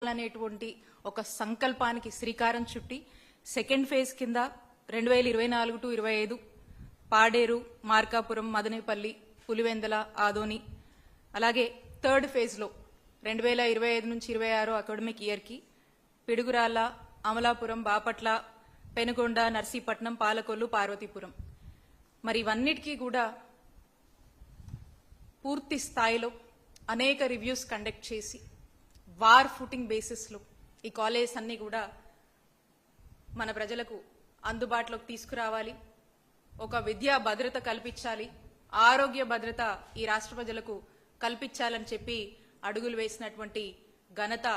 అనేటువంటి ఒక సంకల్పానికి శ్రీకారం చుట్టి సెకండ్ ఫేజ్ కింద 2024 టు 25 పాడేరు, మార్కాపురం, మదనేపల్లి, పులివెందల, ఆదోని, అలాగే థర్డ్ ఫేజ్లో 2025 నుంచి 26 అకాడమిక్ ఇయర్కి పిడుగురాళ్ల, అమలాపురం, బాపట్ల, పెనుగొండ, నర్సీపట్నం, పాలకొల్లు, పార్వతీపురం మరి ఇవన్నిటికీ కూడా పూర్తి స్థాయిలో అనేక రివ్యూస్ కండక్ట్ చేసి వార్ ఫుటింగ్ బేసిస్లో ఈ కాలేజెస్ అన్నీ కూడా మన ప్రజలకు అందుబాటులోకి తీసుకురావాలి, ఒక విద్యా భద్రత కల్పించాలి, ఆరోగ్య భద్రత ఈ రాష్ట్ర ప్రజలకు కల్పించాలని చెప్పి అడుగులు వేసినటువంటి ఘనత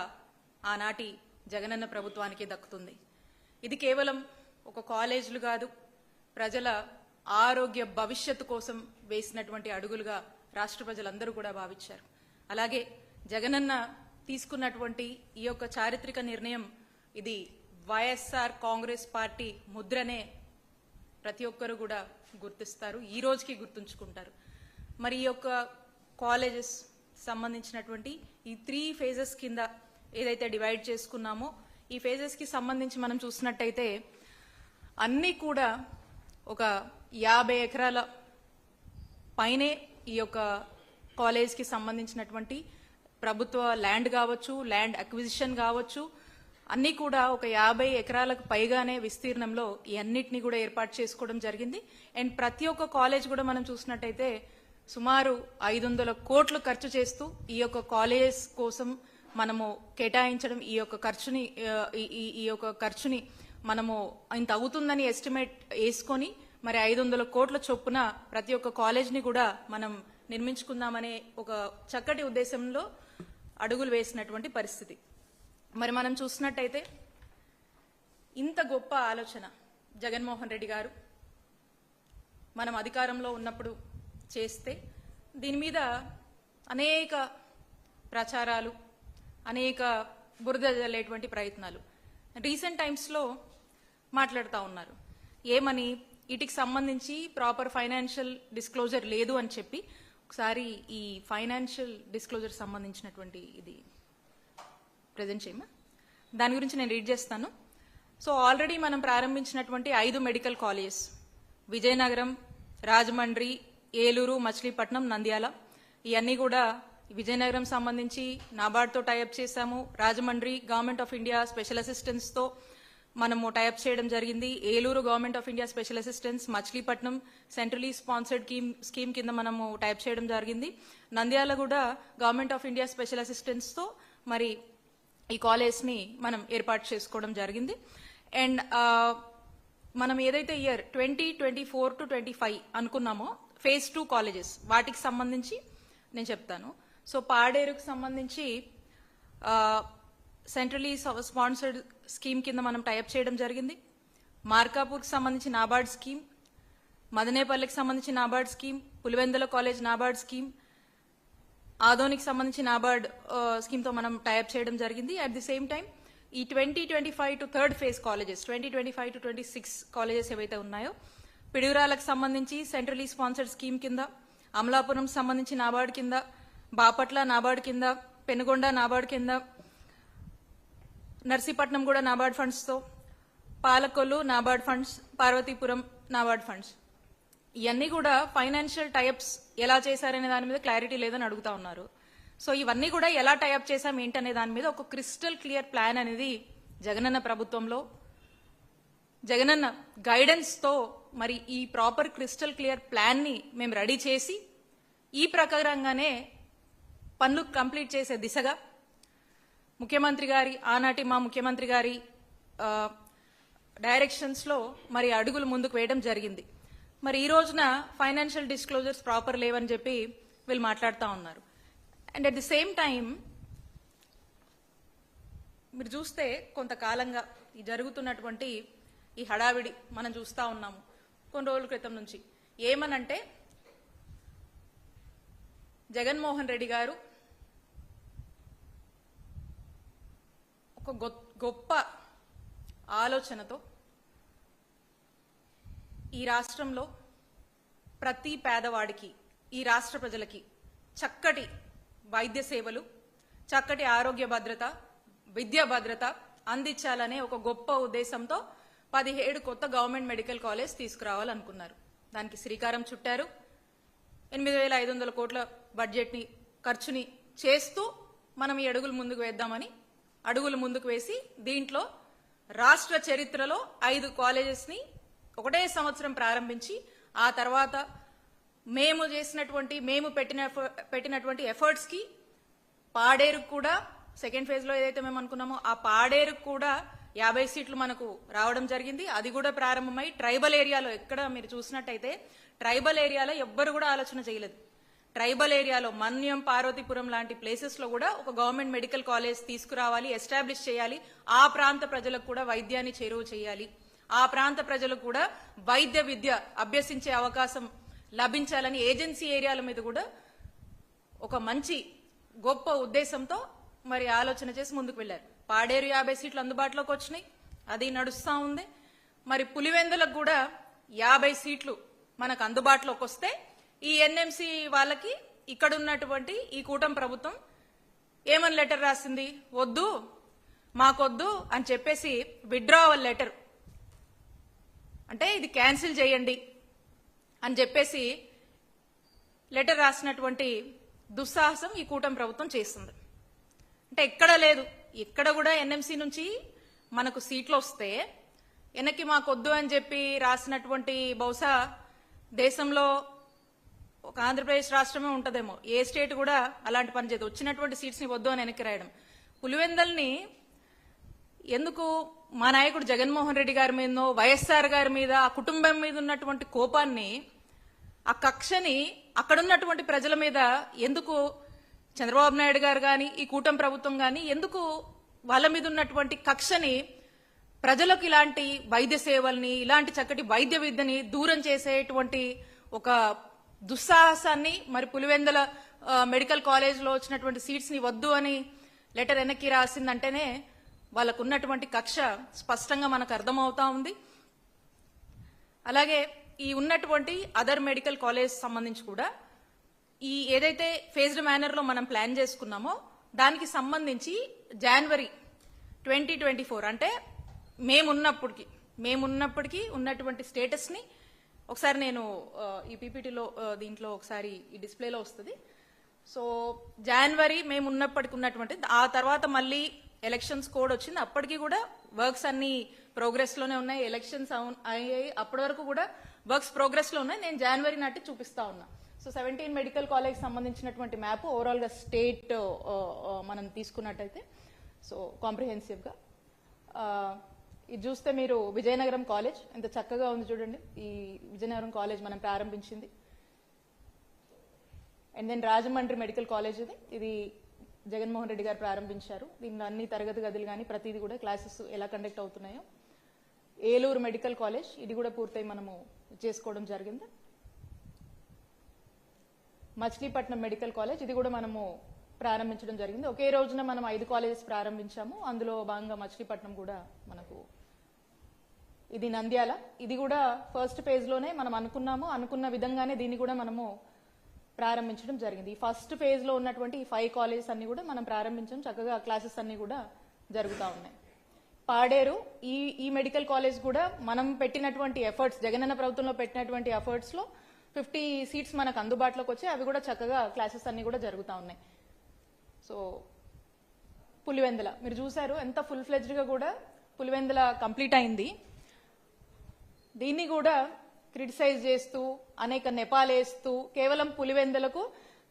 ఆనాటి జగనన్న ప్రభుత్వానికి దక్కుతుంది. ఇది కేవలం ఒక కాలేజీలు కాదు, ప్రజల ఆరోగ్య భవిష్యత్తు కోసం వేసినటువంటి అడుగులుగా రాష్ట్ర ప్రజలందరూ కూడా భావించారు. అలాగే జగనన్న తీసుకున్నటువంటి ఈ యొక్క చారిత్రక నిర్ణయం ఇది వైఎస్ఆర్ కాంగ్రెస్ పార్టీ ముద్రనే ప్రతి ఒక్కరు కూడా గుర్తిస్తారు, ఈ రోజుకి గుర్తుంచుకుంటారు. మరి ఈ యొక్క కాలేజెస్ సంబంధించినటువంటి ఈ 3 ఫేజెస్ కింద ఏదైతే డివైడ్ చేసుకున్నామో ఈ ఫేజెస్కి సంబంధించి మనం చూసినట్టయితే అన్నీ కూడా ఒక 50 ఎకరాల పైనే ఈ యొక్క కాలేజ్కి సంబంధించినటువంటి ప్రభుత్వ ల్యాండ్ కావచ్చు, ల్యాండ్ అక్విజిషన్ కావచ్చు, అన్నీ కూడా ఒక 50 ఎకరాలకు పైగానే విస్తీర్ణంలో ఈ అన్నిటినీ కూడా ఏర్పాటు చేసుకోవడం జరిగింది. అండ్ ప్రతి ఒక్క కాలేజ్ కూడా మనం చూసినట్టయితే సుమారు 500 కోట్లు ఖర్చు చేస్తూ ఈ యొక్క కాలేజెస్ కోసం మనము కేటాయించడం, ఈ యొక్క ఖర్చుని మనము ఇంత అవుతుందని ఎస్టిమేట్ వేసుకొని మరి 500 కోట్ల చొప్పున ప్రతి ఒక్క కాలేజ్ని కూడా మనం నిర్మించుకుందామనే ఒక చక్కటి ఉద్దేశంలో అడుగులు వేసినటువంటి పరిస్థితి. మరి మనం చూసినట్టయితే ఇంత గొప్ప ఆలోచన జగన్మోహన్ రెడ్డి గారు మనం అధికారంలో ఉన్నప్పుడు చేస్తే దీని మీద అనేక ప్రచారాలు, అనేక బురద జల్లేటువంటి ప్రయత్నాలు రీసెంట్ టైమ్స్లో మాట్లాడుతూ ఉన్నారు. ఏమని, వీటికి సంబంధించి ప్రాపర్ ఫైనాన్షియల్ డిస్క్లోజర్ లేదు అని చెప్పి ఒకసారి ఈ ఫైనాన్షియల్ డిస్క్లోజర్ సంబంధించినటువంటి ఇది ప్రజెంట్ చేయమా, దాని గురించి నేను రీడ్ చేస్తాను. సో ఆల్రెడీ మనం ప్రారంభించినటువంటి 5 మెడికల్ కాలేజెస్ విజయనగరం, రాజమండ్రి, ఏలూరు, మచిలీపట్నం, నంద్యాల, ఇవన్నీ కూడా విజయనగరం సంబంధించి నాబార్డ్తో టైఅప్ చేశాము, Rajahmundry government of India special అసిస్టెన్స్తో మనము టైఅప్ చేయడం జరిగింది, Eluru government of India special assistance, Machilipatnam centrally sponsored scheme కింద మనము టైప్ చేయడం జరిగింది, నంద్యాల కూడా గవర్నమెంట్ ఆఫ్ ఇండియా స్పెషల్ అసిస్టెన్స్తో మరి ఈ కాలేజ్ని మనం ఏర్పాటు చేసుకోవడం జరిగింది. అండ్ మనం ఏదైతే ఇయర్ 2024 to 25 అనుకున్నామో ఫేజ్ 2 కాలేజెస్ వాటికి సంబంధించి నేను చెప్తాను. సో పాడేరుకు సంబంధించి సెంట్రలీ స్పాన్సర్డ్ స్కీమ్ కింద మనం టైఅప్ చేయడం జరిగింది, మార్కాపూర్కి సంబంధించి నాబార్డ్ స్కీమ్, మదనేపల్లికి సంబంధించి NABARD scheme, Pulivendula college NABARD scheme, ఆదోనికి సంబంధించి నాబార్డ్ స్కీమ్తో మనం టైఅప్ చేయడం జరిగింది. అట్ ది సేమ్ టైం ఈ 2025 to third phase colleges 2025 to 26 colleges ఏవైతే ఉన్నాయో పిడుగురాలకు సంబంధించి సెంట్రలీ స్పాన్సర్డ్ స్కీమ్ కింద, అమలాపురం సంబంధించి నాబార్డ్ కింద, బాపట్ల నాబార్డ్ కింద, పెనుగొండ నాబార్డ్ కింద, నర్సీపట్నం కూడా నాబార్డ్ ఫండ్స్తో, పాలకొల్లు నాబార్డ్ ఫండ్స్, పార్వతీపురం నాబార్డ్ ఫండ్స్, ఇవన్నీ కూడా ఫైనాన్షియల్ టైఅప్స్ ఎలా చేశారనే దాని మీద క్లారిటీ లేదని అడుగుతా ఉన్నారు. సో ఇవన్నీ కూడా ఎలా టైఅప్ చేశాం ఏంటనే దాని మీద ఒక క్రిస్టల్ క్లియర్ ప్లాన్ అనేది జగనన్న ప్రభుత్వంలో జగనన్న గైడెన్స్తో మరి ఈ ప్రాపర్ క్రిస్టల్ క్లియర్ ప్లాన్ని మేము రెడీ చేసి ఈ ప్రకారంగానే పనులు కంప్లీట్ చేసే దిశగా ముఖ్యమంత్రి గారి ఆనాటి మా ముఖ్యమంత్రి గారి డైరెక్షన్స్లో మరి అడుగులు ముందుకు వేయడం జరిగింది. మరి ఈ రోజున ఫైనాన్షియల్ డిస్క్లోజర్స్ ప్రాపర్ లేవని చెప్పి వీళ్ళు మాట్లాడుతూ ఉన్నారు. And at the same time మీరు చూస్తే కొంతకాలంగా ఈ జరుగుతున్నటువంటి ఈ హడావిడి మనం చూస్తూ ఉన్నాము కొన్ని రోజుల క్రితం నుంచి. ఏమనంటే జగన్మోహన్ రెడ్డి గారు ఒక గొప్ప ఆలోచనతో ఈ రాష్ట్రంలో ప్రతి పేదవాడికి, ఈ రాష్ట్ర ప్రజలకి చక్కటి వైద్య సేవలు, చక్కటి ఆరోగ్య భద్రత, విద్యా భద్రత అందించాలనే ఒక గొప్ప ఉద్దేశంతో 17 కొత్త గవర్నమెంట్ మెడికల్ కాలేజ్ తీసుకురావాలనుకున్నారు. దానికి శ్రీకారం చుట్టారు. 8,500 కోట్ల బడ్జెట్ని ఖర్చుని చేస్తూ మనం ఈ అడుగులు ముందుకు వేసి దీంట్లో రాష్ట్ర చరిత్రలో 5 కాలేజెస్ని ఒకటే సంవత్సరం ప్రారంభించి ఆ తర్వాత మేము పెట్టినటువంటి ఎఫర్ట్స్కి పాడేరుకు కూడా సెకండ్ ఫేజ్ లో ఏదైతే మేము అనుకున్నామో ఆ పాడేరుకు కూడా 50 సీట్లు మనకు రావడం జరిగింది. అది కూడా ప్రారంభమై ట్రైబల్ ఏరియాలో ఎక్కడ మీరు చూసినట్టయితే ట్రైబల్ ఏరియాలో ఎవ్వరు కూడా ఆలోచన చేయలేదు. ట్రైబల్ ఏరియాలో మన్యం, పార్వతీపురం లాంటి ప్లేసెస్ లో కూడా ఒక గవర్నమెంట్ మెడికల్ కాలేజ్ తీసుకురావాలి, ఎస్టాబ్లిష్ చేయాలి. ఆ ప్రాంత ప్రజలకు కూడా వైద్యాన్ని చేరువ చేయాలి. ఆ ప్రాంత ప్రజలకు కూడా వైద్య విద్య అభ్యసించే అవకాశం లభించాలని ఏజెన్సీ ఏరియాల మీద కూడా ఒక మంచి గొప్ప ఉద్దేశంతో మరి ఆలోచన చేసి ముందుకు వెళ్లారు. పాడేరు 50 సీట్లు అందుబాటులోకి వచ్చినాయి, అది నడుస్తా ఉంది. మరి పులివెందులకు కూడా 50 సీట్లు మనకు అందుబాటులోకి వస్తే ఈ ఎన్ఎంసీ వాళ్ళకి ఇక్కడ ఉన్నటువంటి ఈ కూటమి ప్రభుత్వం ఏమని లెటర్ రాసింది, వద్దు మాకొద్దు అని చెప్పేసి విత్డ్రావల్ లెటర్, అంటే ఇది క్యాన్సిల్ చేయండి అని చెప్పేసి లెటర్ రాసినటువంటి దుస్సాహసం ఈ కూటమి ప్రభుత్వం చేస్తుంది. అంటే ఎక్కడ లేదు, ఇక్కడ కూడా ఎన్ఎంసీ నుంచి మనకు సీట్లు వస్తే వెనక్కి మాకొద్దు అని చెప్పి రాసినటువంటి బహుశా దేశంలో ఒక ఆంధ్రప్రదేశ్ రాష్ట్రమే ఉంటదేమో, ఏ స్టేట్ కూడా అలాంటి పని చేయదు. వచ్చినటువంటి సీట్స్ ని వద్దు అని వెనక్కి రాయడం. పులివెందల్ని ఎందుకు మా నాయకుడు జగన్మోహన్ రెడ్డి గారి మీదనో వైఎస్ఆర్ గారి మీద ఆ కుటుంబం మీద ఉన్నటువంటి కోపాన్ని, ఆ కక్షని అక్కడున్నటువంటి ప్రజల మీద ఎందుకు చంద్రబాబు నాయుడు గారు కానీ ఈ కూటమి ప్రభుత్వం కానీ ఎందుకు వాళ్ళ మీద ఉన్నటువంటి కక్షని ప్రజలకు ఇలాంటి వైద్య సేవల్ని, ఇలాంటి చక్కటి వైద్య విద్యని దూరం చేసేటువంటి ఒక దుస్సాహసాన్ని మరి పులివెందుల మెడికల్ కాలేజ్లో వచ్చినటువంటి సీట్స్ ని వద్దు అని లెటర్ వెనక్కి రాసిందంటేనే వాళ్ళకు ఉన్నటువంటి కక్ష స్పష్టంగా మనకు అర్థమవుతా ఉంది. అలాగే ఈ ఉన్నటువంటి అదర్ మెడికల్ కాలేజ్ సంబంధించి కూడా ఈ ఏదైతే ఫేజ్డ్ మేనర్ లో మనం ప్లాన్ చేసుకున్నామో దానికి సంబంధించి జనవరి 2024 అంటే మేమున్నప్పటికీ ఉన్నటువంటి స్టేటస్ ని ఒకసారి నేను ఈ పీపీటీలో దీంట్లో ఒకసారి ఈ డిస్ప్లేలో వస్తుంది. సో జనవరి మేమున్నప్పటికి ఉన్నటువంటి ఆ తర్వాత మళ్ళీ ఎలక్షన్స్ కోడ్ వచ్చింది. అప్పటికి కూడా వర్క్స్ అన్ని ప్రోగ్రెస్ లోనే ఉన్నాయి. ఎలక్షన్స్ అయ్యాయి, అప్పటి వరకు కూడా వర్క్స్ ప్రోగ్రెస్ లో ఉన్నాయి. నేను జనవరి నాటి చూపిస్తా ఉన్నా. సో 17 మెడికల్ కాలేజ్ సంబంధించినటువంటి మ్యాప్ ఓవరాల్ గా స్టేట్ మనం తీసుకున్నట్టయితే సో కాంప్రిహెన్సివ్ గా ఇది చూస్తే మీరు విజయనగరం కాలేజ్ ఎంత చక్కగా ఉంది చూడండి. ఈ విజయనగరం కాలేజ్ మనం ప్రారంభించింది. And then Rajahmundry medical college ఇది జగన్మోహన్ రెడ్డి గారు ప్రారంభించారు. దీనిలో అన్ని తరగతి గదులు కానీ ప్రతిదీ కూడా క్లాసెస్ ఎలా కండక్ట్ అవుతున్నాయో. ఏలూరు మెడికల్ కాలేజ్ ఇది కూడా పూర్తయి మనము చేసుకోవడం జరిగింది. మచిలీపట్నం మెడికల్ కాలేజ్ ఇది కూడా మనము ప్రారంభించడం జరిగింది. ఒకే రోజున మనం 5 కాలేజెస్ ప్రారంభించాము. అందులో భాగంగా మచిలీపట్నం కూడా మనకు ఇది నంద్యాల ఇది కూడా ఫస్ట్ ఫేజ్ లోనే మనం అనుకున్న విధంగానే దీన్ని కూడా మనము ప్రారంభించడం జరిగింది. ఈ ఫస్ట్ ఫేజ్ లో ఉన్నటువంటి ఈ 5 కాలేజెస్ అన్ని కూడా మనం ప్రారంభించాం. చక్కగా క్లాసెస్ అన్ని కూడా జరుగుతూ ఉన్నాయి. పాడేరు ఈ మెడికల్ కాలేజ్ కూడా మనం పెట్టినటువంటి ఎఫర్ట్స్, జగనన్న ప్రభుత్వంలో పెట్టినటువంటి ఎఫర్ట్స్ లో 50 సీట్స్ మనకు అందుబాటులోకి వచ్చాయి. అవి కూడా చక్కగా క్లాసెస్ అన్ని కూడా జరుగుతూ ఉన్నాయి. సో పులివెందుల మీరు చూసారు ఎంత ఫుల్ ఫ్లెడ్జ్డ్ గా కూడా పులివెందుల కంప్లీట్ అయింది. దీన్ని కూడా క్రిటిసైజ్ చేస్తూ అనేక నెపాలేస్తూ కేవలం పులివెందులకు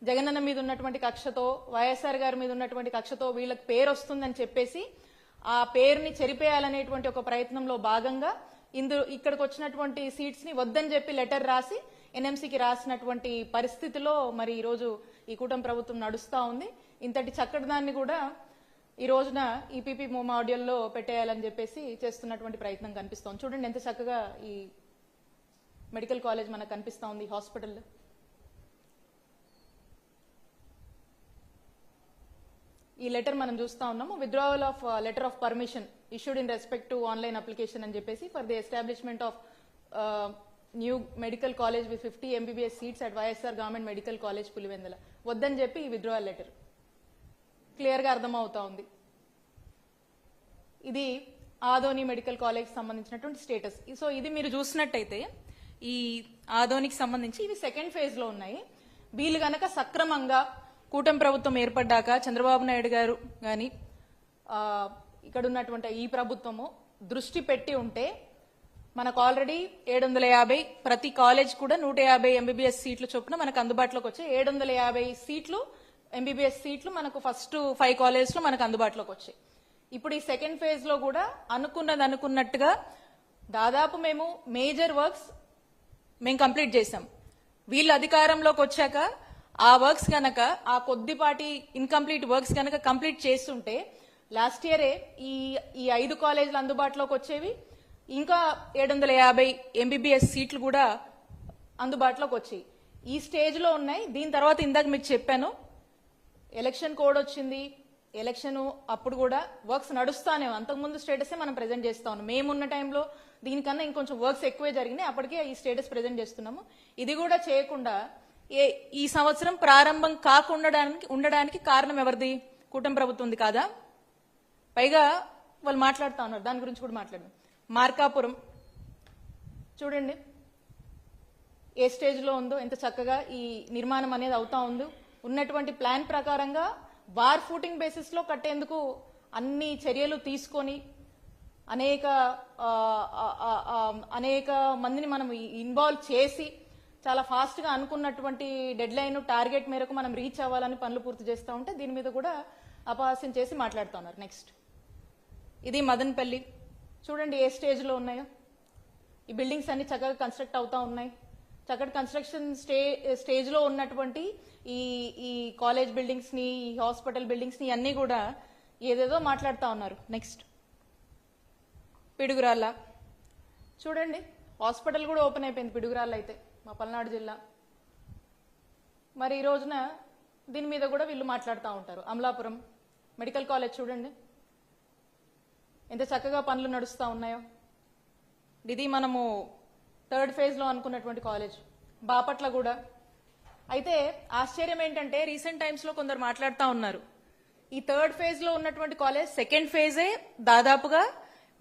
జగనన్న మీద ఉన్నటువంటి కక్షతో, వైఎస్ఆర్ గారి మీద ఉన్నటువంటి కక్షతో వీళ్ళకి పేరు వస్తుందని చెప్పేసి ఆ పేరుని చెరిపేయాలనేటువంటి ఒక ప్రయత్నంలో భాగంగా ఇక్కడికి వచ్చినటువంటి సీట్స్ ని వద్దని చెప్పి లెటర్ రాసి ఎన్ఎంసీకి రాసినటువంటి పరిస్థితిలో మరి ఈ రోజు ఈ కూటమి ప్రభుత్వం నడుస్తా ఉంది. ఇంతటి చక్కటి దాన్ని కూడా ఈ రోజున ఈపీపీ మాడ్యూల్లో పెట్టేయాలని చెప్పేసి చేస్తున్నటువంటి ప్రయత్నం కనిపిస్తోంది. చూడండి ఎంత చక్కగా ఈ మెడికల్ కాలేజ్ మనకు కనిపిస్తా ఉంది. హాస్పిటల్ ఈ లెటర్ మనం చూస్తా ఉన్నాము. Withdrawal of letter of permission issued in respect to online application అని చెప్పేసి for the establishment of new medical college with 50 MBBS seats at YSR government medical college Pulivendula వద్దని చెప్పి ఈ విత్డ్రావల్ లెటర్ క్లియర్ గా అర్థమవుతా ఉంది. ఇది ఆదోని మెడికల్ కాలేజ్ సంబంధించినటువంటి స్టేటస్. సో ఇది మీరు చూసినట్టయితే ఈ ఆదోనికి సంబంధించి ఇవి సెకండ్ ఫేజ్ లో ఉన్నాయి. వీళ్ళు గనక సక్రమంగా కూటమి ప్రభుత్వం ఏర్పడ్డాక చంద్రబాబు నాయుడు గారు గాని ఇక్కడ ఉన్నటువంటి ఈ ప్రభుత్వము దృష్టి పెట్టి ఉంటే మనకు ఆల్రెడీ 750 ప్రతి కాలేజ్ కూడా 150 ఎంబీబీఎస్ సీట్లు చొప్పున మనకు అందుబాటులోకి వచ్చాయి. 750 సీట్లు ఎంబీబీఎస్ సీట్లు మనకు ఫస్ట్ 5 కాలేజ్ లో మనకు అందుబాటులోకి వచ్చాయి. ఇప్పుడు ఈ సెకండ్ ఫేజ్ లో కూడా అనుకున్నట్టుగా దాదాపు మేము మేజర్ వర్క్స్ మేము కంప్లీట్ చేసాం. వీళ్ళు అధికారంలోకి వచ్చాక ఆ వర్క్స్ గనక ఆ కొద్దిపాటి ఇన్కంప్లీట్ వర్క్స్ గనక కంప్లీట్ చేస్తుంటే లాస్ట్ ఇయరే ఈ 5 కాలేజీలు అందుబాటులోకి వచ్చేవి. ఇంకా 750 ఎంబీబీఎస్ సీట్లు కూడా అందుబాటులోకి వచ్చాయి. ఈ స్టేజ్ లో ఉన్నాయి. దీని తర్వాత ఇందాక మీకు చెప్పాను ఎలక్షన్ కోడ్ వచ్చింది. ఎలక్షన్ అప్పుడు కూడా వర్క్స్ నడుస్తానే అంతకుముందు స్టేటసే మనం ప్రెజెంట్ చేస్తా ఉన్నాం. మేమున్న టైంలో దీనికన్నా ఇంకొంచెం వర్క్స్ ఎక్కువే జరిగినాయి. అప్పటికే ఈ స్టేటస్ ప్రెజెంట్ చేస్తున్నాము. ఇది కూడా చేయకుండా ఈ సంవత్సరం ప్రారంభం కాకుండా ఉండడానికి కారణం ఎవరిది? కూటమి ప్రభుత్వం ఉంది కాదా? పైగా వాళ్ళు మాట్లాడుతూ ఉన్నారు, దాని గురించి కూడా మాట్లాడదాం. మార్కాపురం చూడండి ఏ స్టేజ్ లో ఉందో, ఎంత చక్కగా ఈ నిర్మాణం అనేది అవుతా ఉందో. ఉన్నటువంటి ప్లాన్ ప్రకారంగా వార్ ఫూటింగ్ బేసిస్ లో కట్టేందుకు అన్ని చర్యలు తీసుకొని అనేక మందిని మనం ఇన్వాల్వ్ చేసి చాలా ఫాస్ట్ గా అనుకున్నటువంటి డెడ్ లైన్ టార్గెట్ మేరకు మనం రీచ్ అవ్వాలని పనులు పూర్తి చేస్తూ ఉంటే దీని మీద కూడా అపహాస్యం చేసి మాట్లాడుతూ ఉన్నారు. నెక్స్ట్ ఇది మదనపల్లి చూడండి ఏ స్టేజ్ లో ఉన్నాయో. ఈ బిల్డింగ్స్ అన్ని చక్కగా కన్స్ట్రక్ట్ అవుతా ఉన్నాయి. చక్కటి కన్స్ట్రక్షన్ స్టేజ్ లో ఉన్నటువంటి ఈ కాలేజ్ బిల్డింగ్స్ ని, ఈ హాస్పిటల్ బిల్డింగ్స్ ని అన్ని కూడా ఏదేదో మాట్లాడుతూ ఉన్నారు. నెక్స్ట్ పిడుగురాళ్ళ చూడండి హాస్పిటల్ కూడా ఓపెన్ అయిపోయింది పిడుగురాళ్ళ అయితే మా పల్నాడు జిల్లా. మరి ఈ రోజున దీని మీద కూడా వీళ్ళు మాట్లాడుతూ ఉంటారు. అమలాపురం మెడికల్ కాలేజ్ చూడండి ఎంత చక్కగా పనులు నడుస్తూ ఉన్నాయో. ఇది మనము థర్డ్ ఫేజ్ లో అనుకున్నటువంటి కాలేజ్. బాపట్ల కూడా. అయితే ఆశ్చర్యం ఏంటంటే రీసెంట్ టైమ్స్ లో కొందరు మాట్లాడుతూ ఉన్నారు ఈ థర్డ్ ఫేజ్ లో ఉన్నటువంటి కాలేజ్ సెకండ్ ఫేజే దాదాపుగా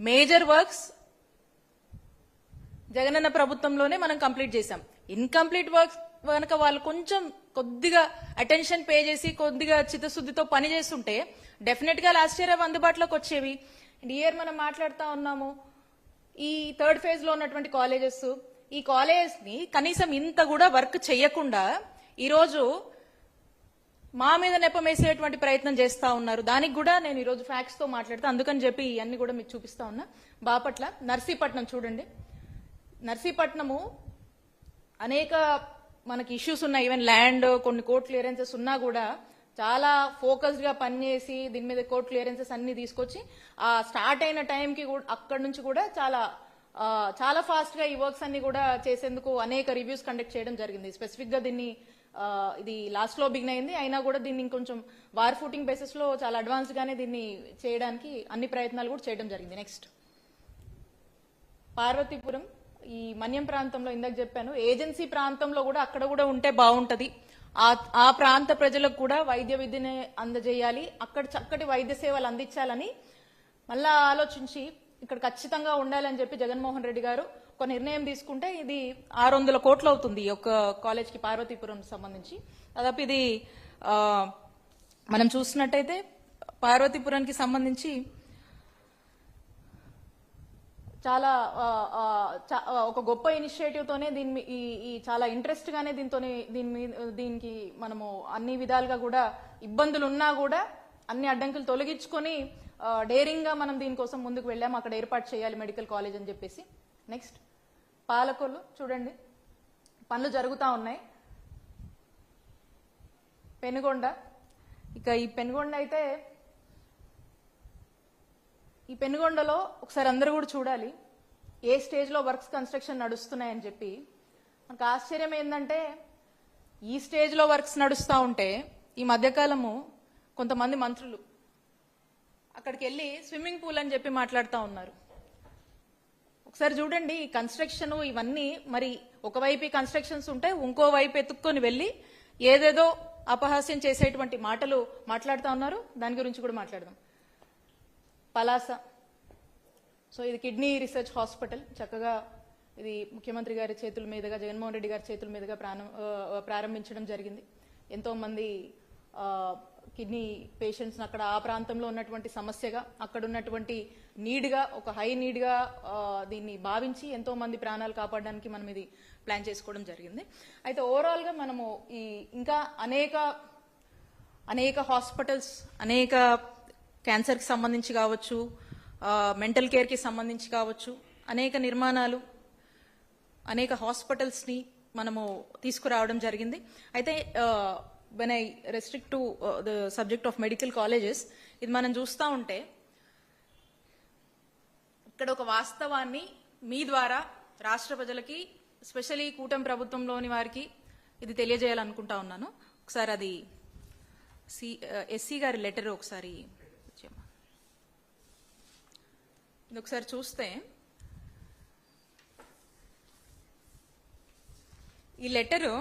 మేజర్ వర్క్స్ జగనన్న ప్రభుత్వంలోనే మనం కంప్లీట్ చేశాం. ఇన్కంప్లీట్ వర్క్స్ కనుక వాళ్ళు కొద్దిగా అటెన్షన్ పే చేసి కొద్దిగా చిత్తశుద్ధితో పని చేస్తుంటే డెఫినెట్ గా లాస్ట్ ఇయర్ అందుబాటులోకి వచ్చేవి. అండ్ ఇయర్ మనం మాట్లాడుతూ ఉన్నాము ఈ థర్డ్ ఫేజ్ లో ఉన్నటువంటి కాలేజెస్. ఈ కాలేజ్ ని కనీసం ఇంత కూడా వర్క్ చేయకుండా ఈరోజు మా మీద నెపం వేసేటువంటి ప్రయత్నం చేస్తా ఉన్నారు. దానికి కూడా నేను ఈరోజు ఫ్యాక్ట్స్ తో మాట్లాడుతా, అందుకని చెప్పి ఇవన్నీ కూడా మీకు చూపిస్తా ఉన్నా. బాపట్ల నర్సీపట్నం చూడండి. నర్సీపట్నము అనేక మనకి ఇష్యూస్ ఉన్నాయి. ఈవెన్ ల్యాండ్ కొన్ని కోర్ట్ క్లియరెన్సెస్ ఉన్నా కూడా చాలా ఫోకస్డ్ గా పనిచేసి దీని మీద కోర్ట్ క్లియరెన్సెస్ అన్ని తీసుకొచ్చి ఆ స్టార్ట్ అయిన టైంకి అక్కడి నుంచి కూడా చాలా ఫాస్ట్ గా ఈ వర్క్స్ అన్ని కూడా చేసేందుకు అనేక రివ్యూస్ కండక్ట్ చేయడం జరిగింది. స్పెసిఫిక్ గా దీన్ని ఇది లాస్ట్ లో బిగిన్ అయింది. అయినా కూడా దీన్ని ఇంకొంచెం వార్ ఫూటింగ్ బేసిస్ లో చాలా అడ్వాన్స్డ్ గానే దీన్ని చేయడానికి అన్ని ప్రయత్నాలు కూడా చేయడం జరిగింది. నెక్స్ట్ పార్వతీపురం ఈ మన్యం ప్రాంతంలో ఇందాక చెప్పాను ఏజెన్సీ ప్రాంతంలో కూడా అక్కడ కూడా ఉంటే బాగుంటది. ఆ ప్రాంత ప్రజలకు కూడా వైద్య విద్యని అందజేయాలి, అక్కడ చక్కటి వైద్య సేవలు అందించాలని మళ్ళా ఆలోచించి ఇక్కడ ఖచ్చితంగా ఉండాలని చెప్పి జగన్మోహన్ రెడ్డి గారు ఒక నిర్ణయం తీసుకుంటే ఇది 600 కోట్లు అవుతుంది ఈ ఒక్క కాలేజ్ కి పార్వతీపురం సంబంధించి. దాదాపు ఇది మనం చూసినట్టయితే పార్వతీపురానికి సంబంధించి చాలా ఒక గొప్ప ఇనిషియేటివ్ తోనే ఈ చాలా ఇంట్రెస్ట్ గానే దీనికి మనము అన్ని విధాలుగా కూడా ఇబ్బందులు ఉన్నా కూడా అన్ని అడ్డంకులు తొలగించుకొని డేరింగ్ గా మనం దీనికోసం ముందుకు వెళ్ళాము. అక్కడ ఏర్పాటు చేయాలి మెడికల్ కాలేజ్ అని చెప్పేసి. నెక్స్ట్ పాలకొల్లు చూడండి పనులు జరుగుతూ ఉన్నాయి. పెనుగొండ ఇక ఈ పెనుగొండ అయితే ఈ పెనుగొండలో ఒకసారి అందరూ కూడా చూడాలి ఏ స్టేజ్ లో వర్క్స్ కన్స్ట్రక్షన్ నడుస్తున్నాయని చెప్పి. మనకు ఆశ్చర్యం ఏంటంటే ఈ స్టేజ్ లో వర్క్స్ నడుస్తూ ఉంటే ఈ మధ్యకాలము కొంతమంది మంత్రులు అక్కడికి వెళ్ళి స్విమ్మింగ్ పూల్ అని చెప్పి మాట్లాడుతూ ఉన్నారు. ఒకసారి చూడండి ఈ కన్స్ట్రక్షన్ ఇవన్నీ మరి ఒకవైపు ఈ కన్స్ట్రక్షన్స్ ఉంటాయి, ఇంకో వైపు ఎత్తుక్కొని వెళ్ళి ఏదేదో అపహాస్యం చేసేటువంటి మాటలు మాట్లాడుతూ ఉన్నారు. దాని గురించి కూడా మాట్లాడదాం. పలాస సో ఇది కిడ్నీ రీసెర్చ్ హాస్పిటల్. చక్కగా ఇది ముఖ్యమంత్రి గారి చేతుల మీదుగా, జగన్మోహన్ రెడ్డి గారి చేతుల మీదుగా ప్రారంభించడం జరిగింది. ఎంతో మంది కిడ్నీ పేషెంట్స్ అక్కడ ఆ ప్రాంతంలో ఉన్నటువంటి సమస్యగా, అక్కడ ఉన్నటువంటి నీడ్గా, ఒక హై నీడ్గా దీన్ని భావించి ఎంతో మంది ప్రాణాలు కాపాడడానికి మనం ఇది ప్లాన్ చేసుకోవడం జరిగింది. అయితే ఓవరాల్గా మనము ఈ ఇంకా అనేక హాస్పిటల్స్, అనేక క్యాన్సర్కి సంబంధించి కావచ్చు, మెంటల్ కేర్కి సంబంధించి కావచ్చు, అనేక నిర్మాణాలు, అనేక హాస్పిటల్స్ని మనము తీసుకురావడం జరిగింది. అయితే when I restrict to the subject of medical colleges, ఇది మనం చూస్తూ ఉంటే ఇక్కడ ఒక వాస్తవాన్ని మీ ద్వారా రాష్ట్ర ప్రజలకి, స్పెషల్లీ కూటమి ప్రభుత్వంలోని వారికి ఇది తెలియజేయాలనుకుంటా ఉన్నాను. ఒకసారి అది ఎస్సీ గారి లెటర్ ఒకసారి ఇది ఒకసారి చూస్తే, ఈ లెటరు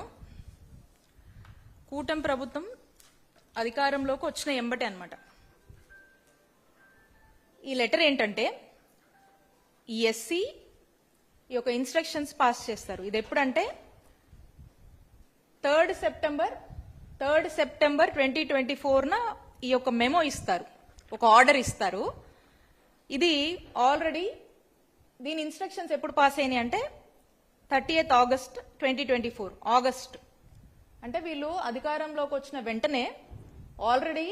కూటమి ప్రభుత్వం అధికారంలోకి వచ్చిన ఎంబటే అన్నమాట. ఈ లెటర్ ఏంటంటే, ఈ ఎస్సీ ఈ యొక్క ఇన్స్ట్రక్షన్స్ పాస్ చేస్తారు. ఇది ఎప్పుడంటే 3rd సెప్టెంబర్ 2024న ఈ యొక్క మెమో ఇస్తారు, ఒక ఆర్డర్ ఇస్తారు. ఇది ఆల్రెడీ దీని ఇన్స్ట్రక్షన్స్ ఎప్పుడు పాస్ అయినాయి అంటే 30th August 2024, ఆగస్ట్. అంటే వీళ్ళు అధికారంలోకి వచ్చిన వెంటనే ఆల్రెడీ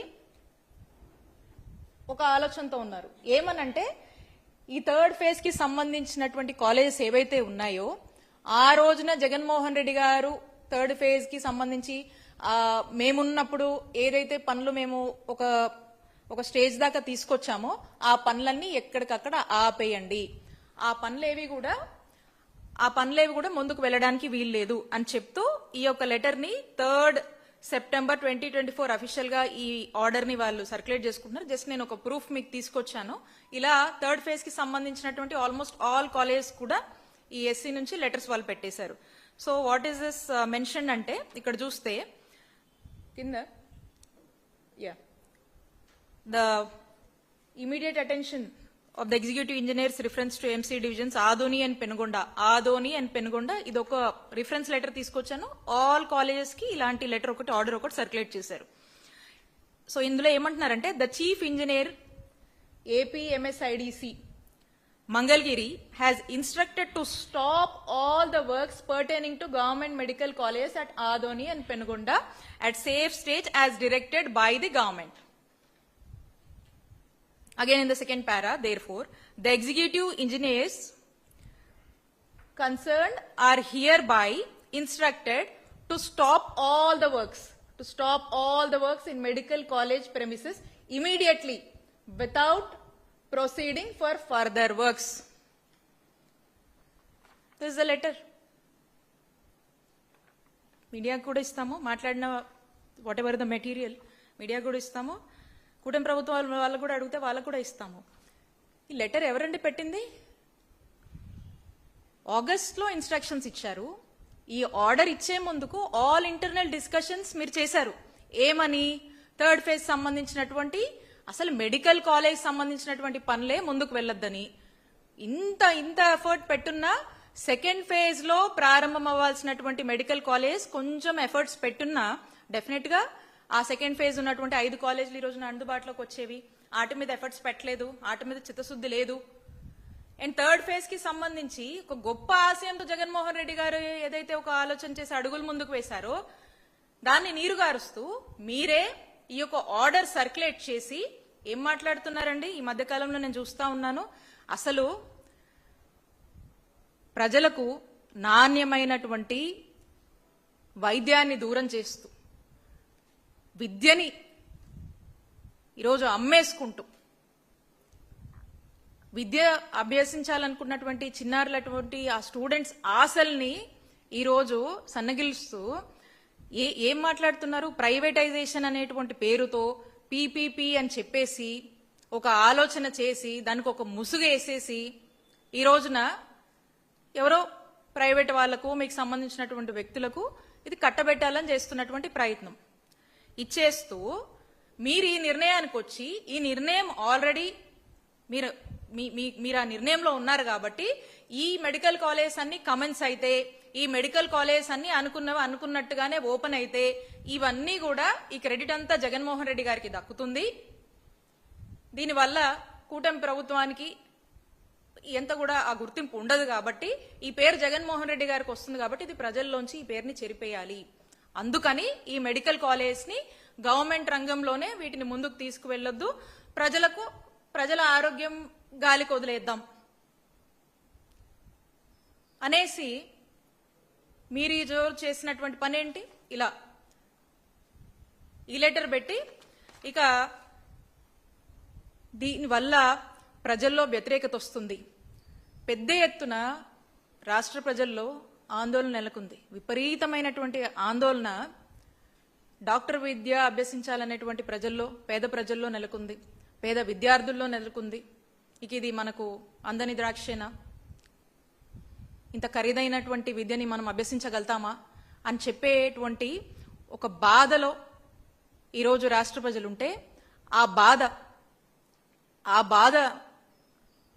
ఒక ఆలోచనతో ఉన్నారు. ఏమనంటే, ఈ 3rd phase సంబంధించినటువంటి కాలేజెస్ ఏవైతే ఉన్నాయో, ఆ రోజున జగన్మోహన్ రెడ్డి గారు 3rd phase సంబంధించి మేమున్నప్పుడు ఏదైతే పనులు మేము ఒక స్టేజ్ దాకా తీసుకొచ్చామో ఆ పనులన్నీ ఎక్కడికక్కడ ఆపేయండి, ఆ పనులేవి కూడా ముందుకు వెళ్ళడానికి వీల్లేదు అని చెప్తూ ఈ యొక్క లెటర్ ని 3rd సెప్టెంబర్ 2024 అఫీషియల్ గా ఈ ఆర్డర్ ని వాళ్ళు సర్క్యులేట్ చేసుకుంటున్నారు. జస్ట్ నేను ఒక ప్రూఫ్ మీకు తీసుకొచ్చాను. ఇలా 3rd phase సంబంధించినటువంటి ఆల్మోస్ట్ ఆల్ కాలేజెస్ కూడా ఈ ఎస్సీ నుంచి లెటర్స్ వాళ్ళు పెట్టేశారు. So what is this mention అంటే, ఇక్కడ చూస్తే కింద the immediate attention of the executive engineers reference to MC divisions Adoni and Penugonda ఇది ఒక రిఫరెన్స్ లెటర్ తీసుకొచ్చాను. ఆల్ కాలేజెస్ కి ఇలాంటి లెటర్ ఒకటి, ఆర్డర్ ఒకటి సర్క్యులేట్ చేశారు. సో ఇందులో ఏమంటున్నారంటే, the chief engineer APMSIDC Mangalgiri has instructed to stop all the works pertaining to government medical colleges at Adoni and Penugonda at safe stage as directed by the government. Again in the second para, therefore, the executive engineers concerned are hereby instructed to stop all the works in medical college premises immediately without proceeding for further works. This is the letter. Media kuda istamu, maatladina whatever the material, media kuda istamu, కూటమి ప్రభుత్వం వాళ్ళు కూడా అడిగితే వాళ్ళకు కూడా ఇస్తాము. ఈ letter ఎవరండి పెట్టింది? ఆగస్ట్లో ఇన్స్ట్రక్షన్స్ ఇచ్చారు. ఈ ఆర్డర్ ఇచ్చే ముందుకు ఆల్ ఇంటర్నల్ డిస్కషన్స్ మీరు చేశారు. ఏమని? 3rd phase సంబంధించినటువంటి, అసలు మెడికల్ కాలేజ్ సంబంధించినటువంటి పనులే ముందుకు వెళ్ళొద్దని. ఇంత ఎఫర్ట్ పెట్టున్నా 2nd phase లో ప్రారంభం అవ్వాల్సినటువంటి మెడికల్ కాలేజ్ కొంచెం ఎఫర్ట్స్ పెట్టున్నా డెఫినెట్ గా ఆ 2nd phase ఉన్నటువంటి 5 కాలేజీలు ఈ రోజున అందుబాటులోకి వచ్చేవి. వాటి మీద ఎఫర్ట్స్ పెట్టలేదు, వాటి మీద చిత్తశుద్ధి లేదు. అండ్ 3rd phase సంబంధించి ఒక గొప్ప ఆశయంతో జగన్మోహన్ రెడ్డి గారు ఏదైతే ఒక ఆలోచన చేసి అడుగులు ముందుకు వేశారో దాన్ని నీరుగారుస్తూ మీరే ఈ యొక్క ఆర్డర్ సర్క్యులేట్ చేసి ఏం మాట్లాడుతున్నారండి? ఈ మధ్య కాలంలో నేను చూస్తా ఉన్నాను, అసలు ప్రజలకు నాణ్యమైనటువంటి వైద్యాన్ని దూరం చేస్తూ, విద్యని ఈరోజు అమ్మేసుకుంటూ, విద్య అభ్యసించాలనుకున్నటువంటి చిన్నారులటువంటి ఆ స్టూడెంట్స్ ఆశల్ని ఈరోజు సన్నగిలుస్తూ ఏం మాట్లాడుతున్నారు? ప్రైవేటైజేషన్ అనేటువంటి పేరుతో పీపీపీ అని చెప్పేసి ఒక ఆలోచన చేసి దానికి ఒక ముసుగు వేసేసి ఈ రోజున ఎవరో ప్రైవేట్ వాళ్లకు, మీకు సంబంధించినటువంటి వ్యక్తులకు ఇది కట్టబెట్టాలని చేస్తున్నటువంటి ప్రయత్నం ఇచ్చేస్తూ మీరు ఈ నిర్ణయానికి వచ్చి, ఈ నిర్ణయం ఆల్రెడీ మీరు ఆ నిర్ణయంలో ఉన్నారు కాబట్టి ఈ మెడికల్ కాలేజ్ అన్ని కమెన్స్ అయితే, ఈ మెడికల్ కాలేజ్ అన్ని అనుకున్నట్టుగానే ఓపెన్ అయితే ఇవన్నీ కూడా ఈ క్రెడిట్ అంతా జగన్మోహన్ రెడ్డి గారికి దక్కుతుంది. దీనివల్ల కూటమి ప్రభుత్వానికి ఎంత కూడా ఆ గుర్తింపు ఉండదు కాబట్టి ఈ పేరు జగన్మోహన్ రెడ్డి గారికి వస్తుంది కాబట్టి ఇది ప్రజల్లోంచి ఈ పేరుని చెరిపేయాలి. అందుకని ఈ మెడికల్ కాలేజ్ ని గవర్నమెంట్ రంగంలోనే వీటిని ముందుకు తీసుకువెళ్ళొద్దు, ప్రజల ఆరోగ్యం గాలికి వదిలేద్దాం అనేసి మీరు ఈ జోరు చేసినటువంటి పని ఏంటి? ఇలా ఈ లెటర్ పెట్టి ఇక దీనివల్ల ప్రజల్లో వ్యతిరేకత వస్తుంది. పెద్ద ఎత్తున రాష్ట్ర ప్రజల్లో ఆందోళన నెలకొంది. విపరీతమైనటువంటి ఆందోళన డాక్టర్ విద్య అభ్యసించాలనేటువంటి పేద ప్రజల్లో నెలకొంది, పేద విద్యార్థుల్లో నెలకొంది. ఇక ఇది మనకు అందని ద్రాక్షేనా? ఇంత ఖరీదైనటువంటి విద్యని మనం అభ్యసించగలుగుతామా అని చెప్పేటువంటి ఒక బాధలో ఈరోజు రాష్ట్ర ప్రజలుంటే ఆ బాధ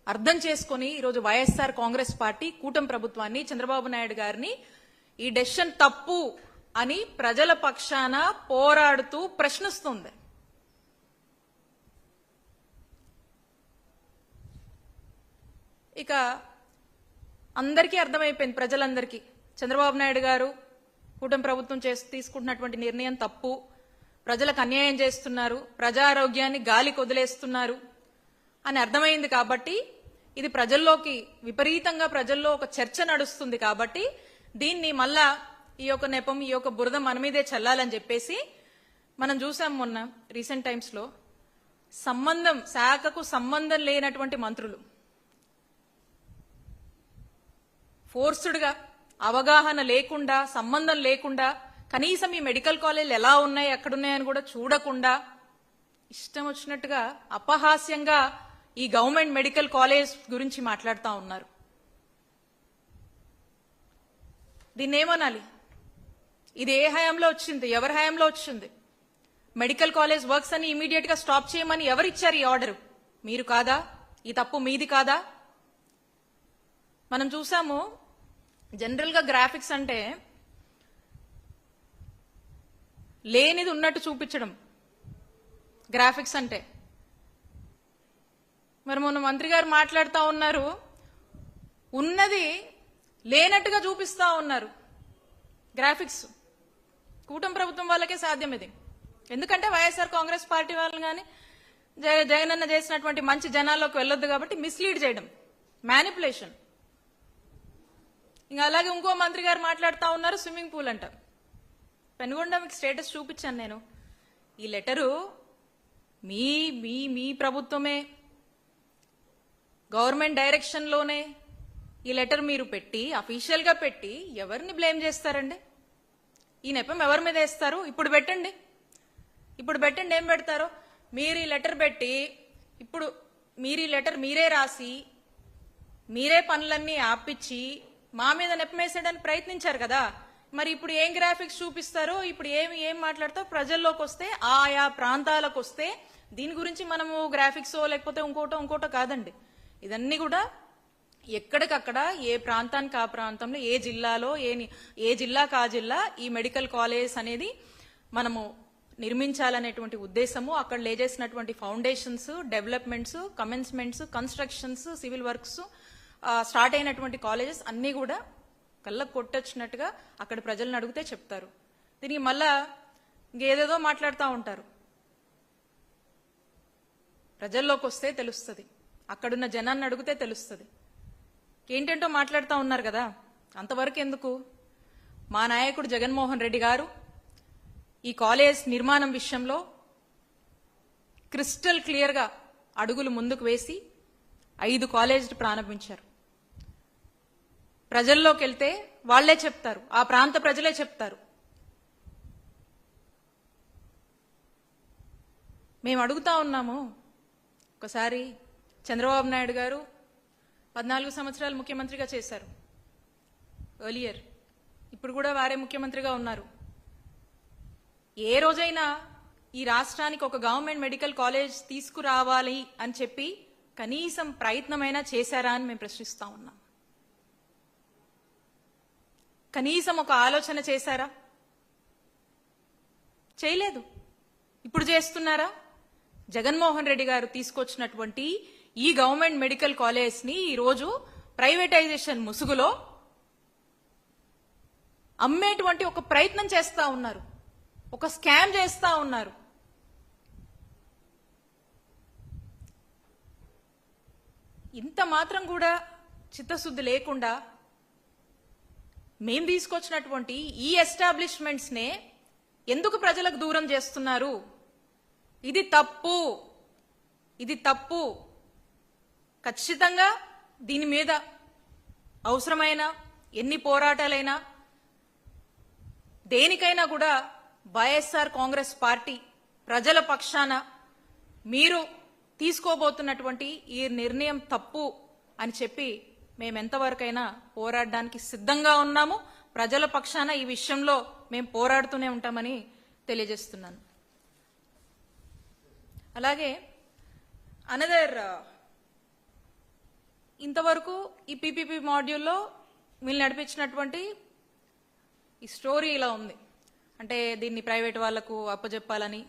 అర్థం చేసుకుని ఈరోజు వైఎస్ఆర్ కాంగ్రెస్ పార్టీ కూటమి ప్రభుత్వాన్ని, చంద్రబాబు నాయుడు గారిని ఈ డెసిషన్ తప్పు అని ప్రజల పక్షాన పోరాడుతూ ప్రశ్నిస్తుంది. ఇక అందరికీ అర్థమైపోయింది, ప్రజలందరికీ చంద్రబాబు నాయుడు గారు కూటమి ప్రభుత్వం తీసుకుంటున్నటువంటి నిర్ణయం తప్పు, ప్రజలకు అన్యాయం చేస్తున్నారు, ప్రజారోగ్యాన్ని గాలికి వదిలేస్తున్నారు అని అర్థమైంది. కాబట్టి ఇది ప్రజల్లోకి విపరీతంగా ప్రజల్లో ఒక చర్చ నడుస్తుంది. కాబట్టి దీన్ని మళ్ళా ఈ యొక్క నెపం, ఈ యొక్క బురద మన మీదే చల్లాలని చెప్పేసి మనం చూసాం మొన్న రీసెంట్ టైమ్స్ లో శాఖకు సంబంధం లేనటువంటి మంత్రులు ఫోర్స్డ్గా, అవగాహన లేకుండా, సంబంధం లేకుండా, కనీసం ఈ మెడికల్ కాలేజీలు ఎలా ఉన్నాయి, ఎక్కడున్నాయని కూడా చూడకుండా ఇష్టం వచ్చినట్టుగా అపహాస్యంగా ఈ గవర్నమెంట్ మెడికల్ కాలేజ్ గురించి మాట్లాడుతూ ఉన్నారు. దీన్ని ఏమనాలి? ఇది ఏ హయాంలో వచ్చింది? ఎవరి హయాంలో వచ్చింది? మెడికల్ కాలేజ్ వర్క్స్ అని ఇమీడియట్ గా స్టాప్ చేయమని ఎవరిచ్చారు ఈ ఆర్డర్? మీరు కాదా? ఈ తప్పు మీది కాదా? మనం చూసాము, జనరల్ గా గ్రాఫిక్స్ అంటే లేనిది ఉన్నట్టు చూపించడం గ్రాఫిక్స్ అంటే. మరి మొన్న మంత్రి గారు మాట్లాడుతూ ఉన్నారు, ఉన్నది లేనట్టుగా చూపిస్తా ఉన్నారు గ్రాఫిక్స్. కూటమి ప్రభుత్వం వాళ్ళకే సాధ్యం ఇది. ఎందుకంటే వైఎస్ఆర్ కాంగ్రెస్ పార్టీ వాళ్ళు కానీ జగనన్న చేసినటువంటి మంచి జనాల్లోకి వెళ్ళొద్దు కాబట్టి మిస్లీడ్ చేయడం, మ్యానిపులేషన్. ఇంకా అలాగే ఇంకో మంత్రి గారు మాట్లాడుతూ ఉన్నారు, స్విమ్మింగ్ పూల్ అంట. పెనుగొండ మీకు స్టేటస్ చూపించాను నేను. ఈ లెటరు మీ మీ మీ ప్రభుత్వమే, గవర్నమెంట్ డైరెక్షన్ లోనే ఈ లెటర్ మీరు పెట్టి, అఫీషియల్ గా పెట్టి ఎవరిని బ్లేమ్ చేస్తారండి? ఈ నెపం ఎవరి మీద వేస్తారు? ఇప్పుడు పెట్టండి, ఏం పెడతారో. మీరు ఈ లెటర్ పెట్టి, ఇప్పుడు మీరు ఈ లెటర్ మీరే రాసి, మీరే పనులన్నీ ఆపిచ్చి మా మీద నెప్పమేసేయడానికి ప్రయత్నించారు కదా. మరి ఇప్పుడు ఏం గ్రాఫిక్స్ చూపిస్తారో, ఇప్పుడు ఏం మాట్లాడతారో ప్రజల్లోకి వస్తే, ఆయా ప్రాంతాలకు వస్తే దీని గురించి మనము గ్రాఫిక్సో లేకపోతే ఇంకోటో కాదండి. ఇదన్నీ కూడా ఎక్కడికక్కడ ఏ ప్రాంతానికి ఆ ప్రాంతంలో, ఏ జిల్లాలో ఏ జిల్లాకు ఆ జిల్లా ఈ మెడికల్ కాలేజ్ అనేది మనము నిర్మించాలనేటువంటి ఉద్దేశము, అక్కడ లేజేసినటువంటి foundations, developments, commencements, constructions, civil works, start అయినటువంటి కాలేజెస్ అన్నీ కూడా కళ్ళకు కొట్టొచ్చినట్టుగా అక్కడ ప్రజలను అడిగితే చెప్తారు. దీనికి మళ్ళా ఇంకేదేదో మాట్లాడుతూ ఉంటారు. ప్రజల్లోకి వస్తే తెలుస్తుంది, అక్కడున్న జనాన్ని అడిగితే తెలుస్తుంది. ఏంటంటో మాట్లాడుతూ ఉన్నారు కదా, అంతవరకు ఎందుకు? మా నాయకుడు జగన్మోహన్ రెడ్డి గారు ఈ కాలేజ్ నిర్మాణం విషయంలో క్రిస్టల్ క్లియర్ గా అడుగులు ముందుకు వేసి 5 కాలేజీలు ప్రారంభించారు. ప్రజల్లోకి వెళ్తే వాళ్లే చెప్తారు, ఆ ప్రాంత ప్రజలే చెప్తారు. మేము అడుగుతా ఉన్నాము, ఒకసారి చంద్రబాబు నాయుడు గారు 14 సంవత్సరాలు ముఖ్యమంత్రిగా చేశారు ఎర్లియర్, ఇప్పుడు కూడా వారే ముఖ్యమంత్రిగా ఉన్నారు. ఏ రోజైనా ఈ రాష్ట్రానికి ఒక గవర్నమెంట్ మెడికల్ కాలేజ్ తీసుకురావాలి అని చెప్పి కనీసం ప్రయత్నమైనా చేశారా అని మేము ప్రశ్నిస్తా ఉన్నాం. కనీసం ఒక ఆలోచన చేశారా? చేయలేదు. ఇప్పుడు చేస్తున్నారా? జగన్మోహన్ రెడ్డి గారు తీసుకొచ్చినటువంటి ఈ గవర్నమెంట్ మెడికల్ కాలేజ్ ని ఈరోజు ప్రైవేటైజేషన్ ముసుగులో అమ్మేటువంటి ఒక ప్రయత్నం చేస్తా ఉన్నారు, ఒక స్కామ్ చేస్తా ఉన్నారు. ఇంత మాత్రం కూడా చిత్తశుద్ధి లేకుండా మేం తీసుకొచ్చినటువంటి ఈ ఎస్టాబ్లిష్మెంట్స్ నే ఎందుకు ప్రజలకు దూరం చేస్తున్నారు? ఇది తప్పు, ఇది తప్పు. ఖచ్చితంగా దీని మీద అవసరమైన ఎన్ని పోరాటాలైనా దేనికైనా కూడా వైఎస్ఆర్ కాంగ్రెస్ పార్టీ ప్రజల పక్షాన మీరు తీసుకోబోతున్నటువంటి ఈ నిర్ణయం తప్పు అని చెప్పి మేము ఎంతవరకైనా పోరాడడానికి సిద్ధంగా ఉన్నాము. ప్రజల పక్షాన ఈ విషయంలో మేము పోరాడుతూనే ఉంటామని తెలియజేస్తున్నాను. అలాగే అనదర్ ఇంతవరకు ఈ పీపీపీ మాడ్యూల్లో వీళ్ళు నడిపించినటువంటి ఈ స్టోరీ ఇలా ఉంది. అంటే దీన్ని ప్రైవేట్ వాళ్లకు అప్పచెప్పాలని,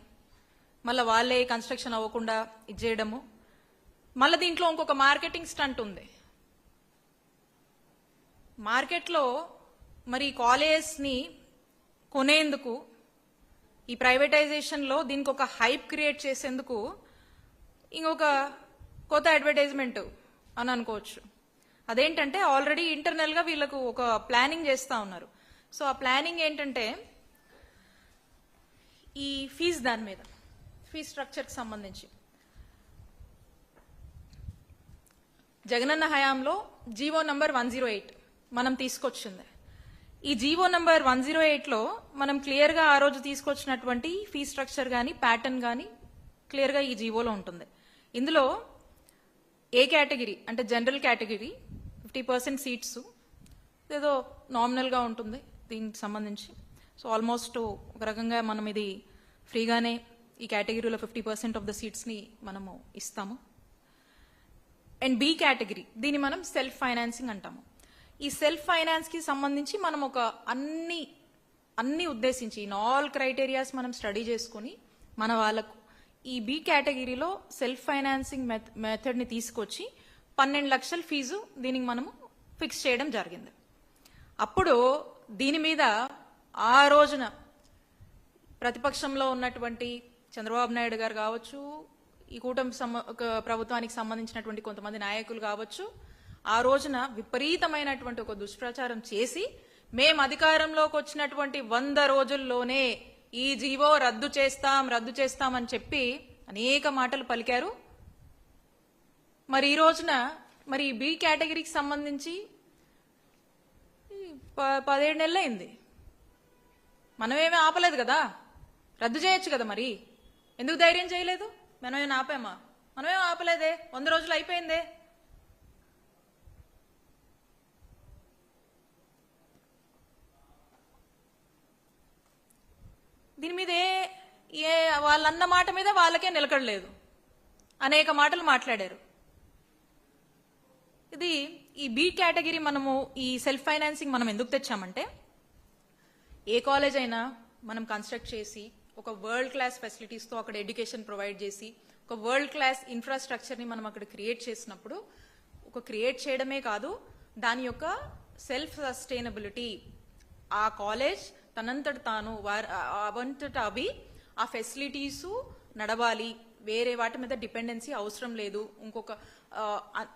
మళ్ళీ వాళ్ళే కన్స్ట్రక్షన్ అవ్వకుండా ఇచ్చేయడము, మళ్ళీ దీంట్లో ఇంకొక మార్కెటింగ్ స్టంట్ ఉంది. మార్కెట్లో మరి కాలేజ్ని కొనేందుకు ఈ ప్రైవేటైజేషన్లో దీనికి ఒక హైప్ క్రియేట్ చేసేందుకు ఇంకొక కొత్త అడ్వర్టైజ్మెంట్ అని అనుకోవచ్చు. అదేంటంటే ఆల్రెడీ ఇంటర్నల్గా వీళ్ళకు ఒక ప్లానింగ్ చేస్తూ ఉన్నారు. సో ఆ ప్లానింగ్ ఏంటంటే ఈ దాని మీద ఫీజ్ స్ట్రక్చర్కి సంబంధించి జగనన్న హయాంలో జీవో నంబర్ 108 మనం తీసుకొచ్చింది. ఈ జీవో నంబర్ 108లో మనం క్లియర్గా ఆ రోజు తీసుకొచ్చినటువంటి ఫీ స్ట్రక్చర్ కానీ ప్యాటర్న్ కానీ క్లియర్గా ఈ జీవోలో ఉంటుంది. ఇందులో ఏ కేటగిరీ అంటే జనరల్ కేటగిరీ 50% సీట్స్ ఏదో నామినల్గా ఉంటుంది దీనికి సంబంధించి. సో ఆల్మోస్ట్ ఒక రకంగా మనం ఇది ఫ్రీగానే ఈ కేటగిరీలో 50% ఆఫ్ ద సీట్స్ని మనము ఇస్తాము. అండ్ బి కేటగిరీ దీన్ని మనం సెల్ఫ్ ఫైనాన్సింగ్ అంటాము. ఈ సెల్ఫ్ ఫైనాన్స్కి సంబంధించి మనం ఒక అన్ని ఉద్దేశించి ఇన్ ఆల్ క్రైటీరియాస్ మనం స్టడీ చేసుకుని మన వాళ్ళకు ఈ బి కేటగిరీలో సెల్ఫ్ ఫైనాన్సింగ్ మెథడ్ని తీసుకొచ్చి 12 లక్షల ఫీజు దీనికి మనము ఫిక్స్ చేయడం జరిగింది. అప్పుడు దీని మీద ఆ రోజున ప్రతిపక్షంలో ఉన్నటువంటి చంద్రబాబు నాయుడు గారు కావచ్చు, ఈ కూటమి ప్రభుత్వానికి సంబంధించినటువంటి కొంతమంది నాయకులు కావచ్చు, ఆ రోజున విపరీతమైనటువంటి ఒక దుష్ప్రచారం చేసి మేము అధికారంలోకి వచ్చినటువంటి 100 రోజుల్లోనే ఈ జీవో రద్దు చేస్తామని చెప్పి అనేక మాటలు పలికారు. మరి ఈ రోజున మరి బి కేటగిరీకి సంబంధించి 17 నెలలు అయింది. మనమేమీ ఆపలేదు కదా, రద్దు చేయొచ్చు కదా. మరి ఎందుకు ధైర్యం చేయలేదు? మనమేమైనా ఆపామా? మనమేమో ఆపలేదే, 100 రోజులు అయిపోయిందే. దీని మీద వాళ్ళన్న మాట మీద వాళ్ళకే నిలకడలేదు, అనేక మాటలు మాట్లాడారు. ఇది ఈ బి కేటగిరీ మనము ఈ సెల్ఫ్ ఫైనాన్సింగ్ మనం ఎందుకు తెచ్చామంటే, ఏ కాలేజ్ అయినా మనం కన్స్ట్రక్ట్ చేసి ఒక వరల్డ్ క్లాస్ ఫెసిలిటీస్తో అక్కడ ఎడ్యుకేషన్ ప్రొవైడ్ చేసి ఒక వరల్డ్ క్లాస్ ఇన్ఫ్రాస్ట్రక్చర్ని మనం అక్కడ క్రియేట్ చేసినప్పుడు ఒక క్రియేట్ చేయడమే కాదు, దాని యొక్క సెల్ఫ్ సస్టైనబిలిటీ, ఆ కాలేజ్ తనంతట తాను అవంతట అవి ఆ ఫెసిలిటీసు నడవాలి, వేరే వాటి మీద డిపెండెన్సీ అవసరం లేదు. ఇంకొక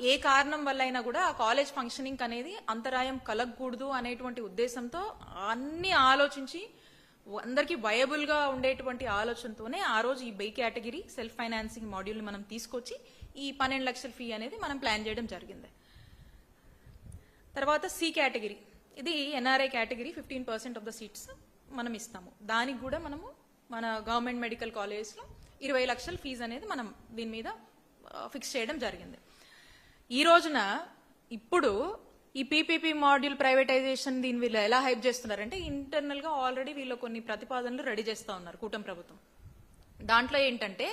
ఏ కారణం వల్ల అయినా కూడా ఆ కాలేజ్ ఫంక్షనింగ్ అనేది అంతరాయం కలగకూడదు అనేటువంటి ఉద్దేశంతో అన్ని ఆలోచించి అందరికీ వయబుల్గా ఉండేటువంటి ఆలోచనతోనే ఆ రోజు ఈ బై కేటగిరీ సెల్ఫ్ ఫైనాన్సింగ్ మాడ్యూల్ని మనం తీసుకొచ్చి ఈ 12 లక్షల ఫీ అనేది మనం ప్లాన్ చేయడం జరిగింది. తర్వాత సి కేటగిరీ, ఇది NRI category 15% of the seats మనం ఇస్తాము. దానికి కూడా మనము మన గవర్నమెంట్ మెడికల్ కాలేజ్లో 20 లక్షల ఫీజు అనేది మనం దీని మీద ఫిక్స్ చేయడం జరిగింది. ఈ రోజున ఇప్పుడు ఈ పీపీపీ మాడ్యూల్ ప్రైవేటైజేషన్ దీని వీళ్ళు ఎలా హైప్ చేస్తున్నారంటే, ఇంటర్నల్గా ఆల్రెడీ వీళ్ళు కొన్ని ప్రతిపాదనలు రెడీ చేస్తూ ఉన్నారు కూటమి ప్రభుత్వం. దాంట్లో ఏంటంటే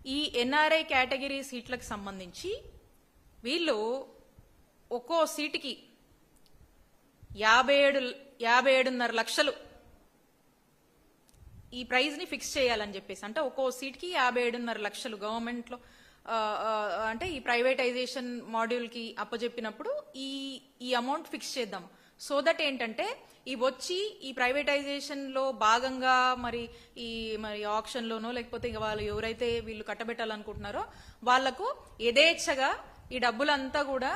ఈ ఎన్ఆర్ఐ కేటగిరీ సీట్లకు సంబంధించి వీళ్ళు ఒక్కో సీటుకి 57.5 లక్షలు ఈ ప్రైజ్ ని ఫిక్స్ చేయాలని చెప్పేసి, అంటే ఒక్కో సీట్కి 57.5 లక్షలు గవర్నమెంట్లో అంటే ఈ ప్రైవేటైజేషన్ మాడ్యూల్ కి అప్పచెప్పినప్పుడు ఈ అమౌంట్ ఫిక్స్ చేద్దాం. సో దట్ ఏంటంటే ఈ వచ్చి ఈ ప్రైవేటైజేషన్ లో భాగంగా మరి ఆప్షన్ లోనో లేకపోతే ఇక వాళ్ళు ఎవరైతే వీళ్ళు కట్టబెట్టాలనుకుంటున్నారో వాళ్లకు యథేచ్ఛగా ఈ డబ్బులంతా కూడా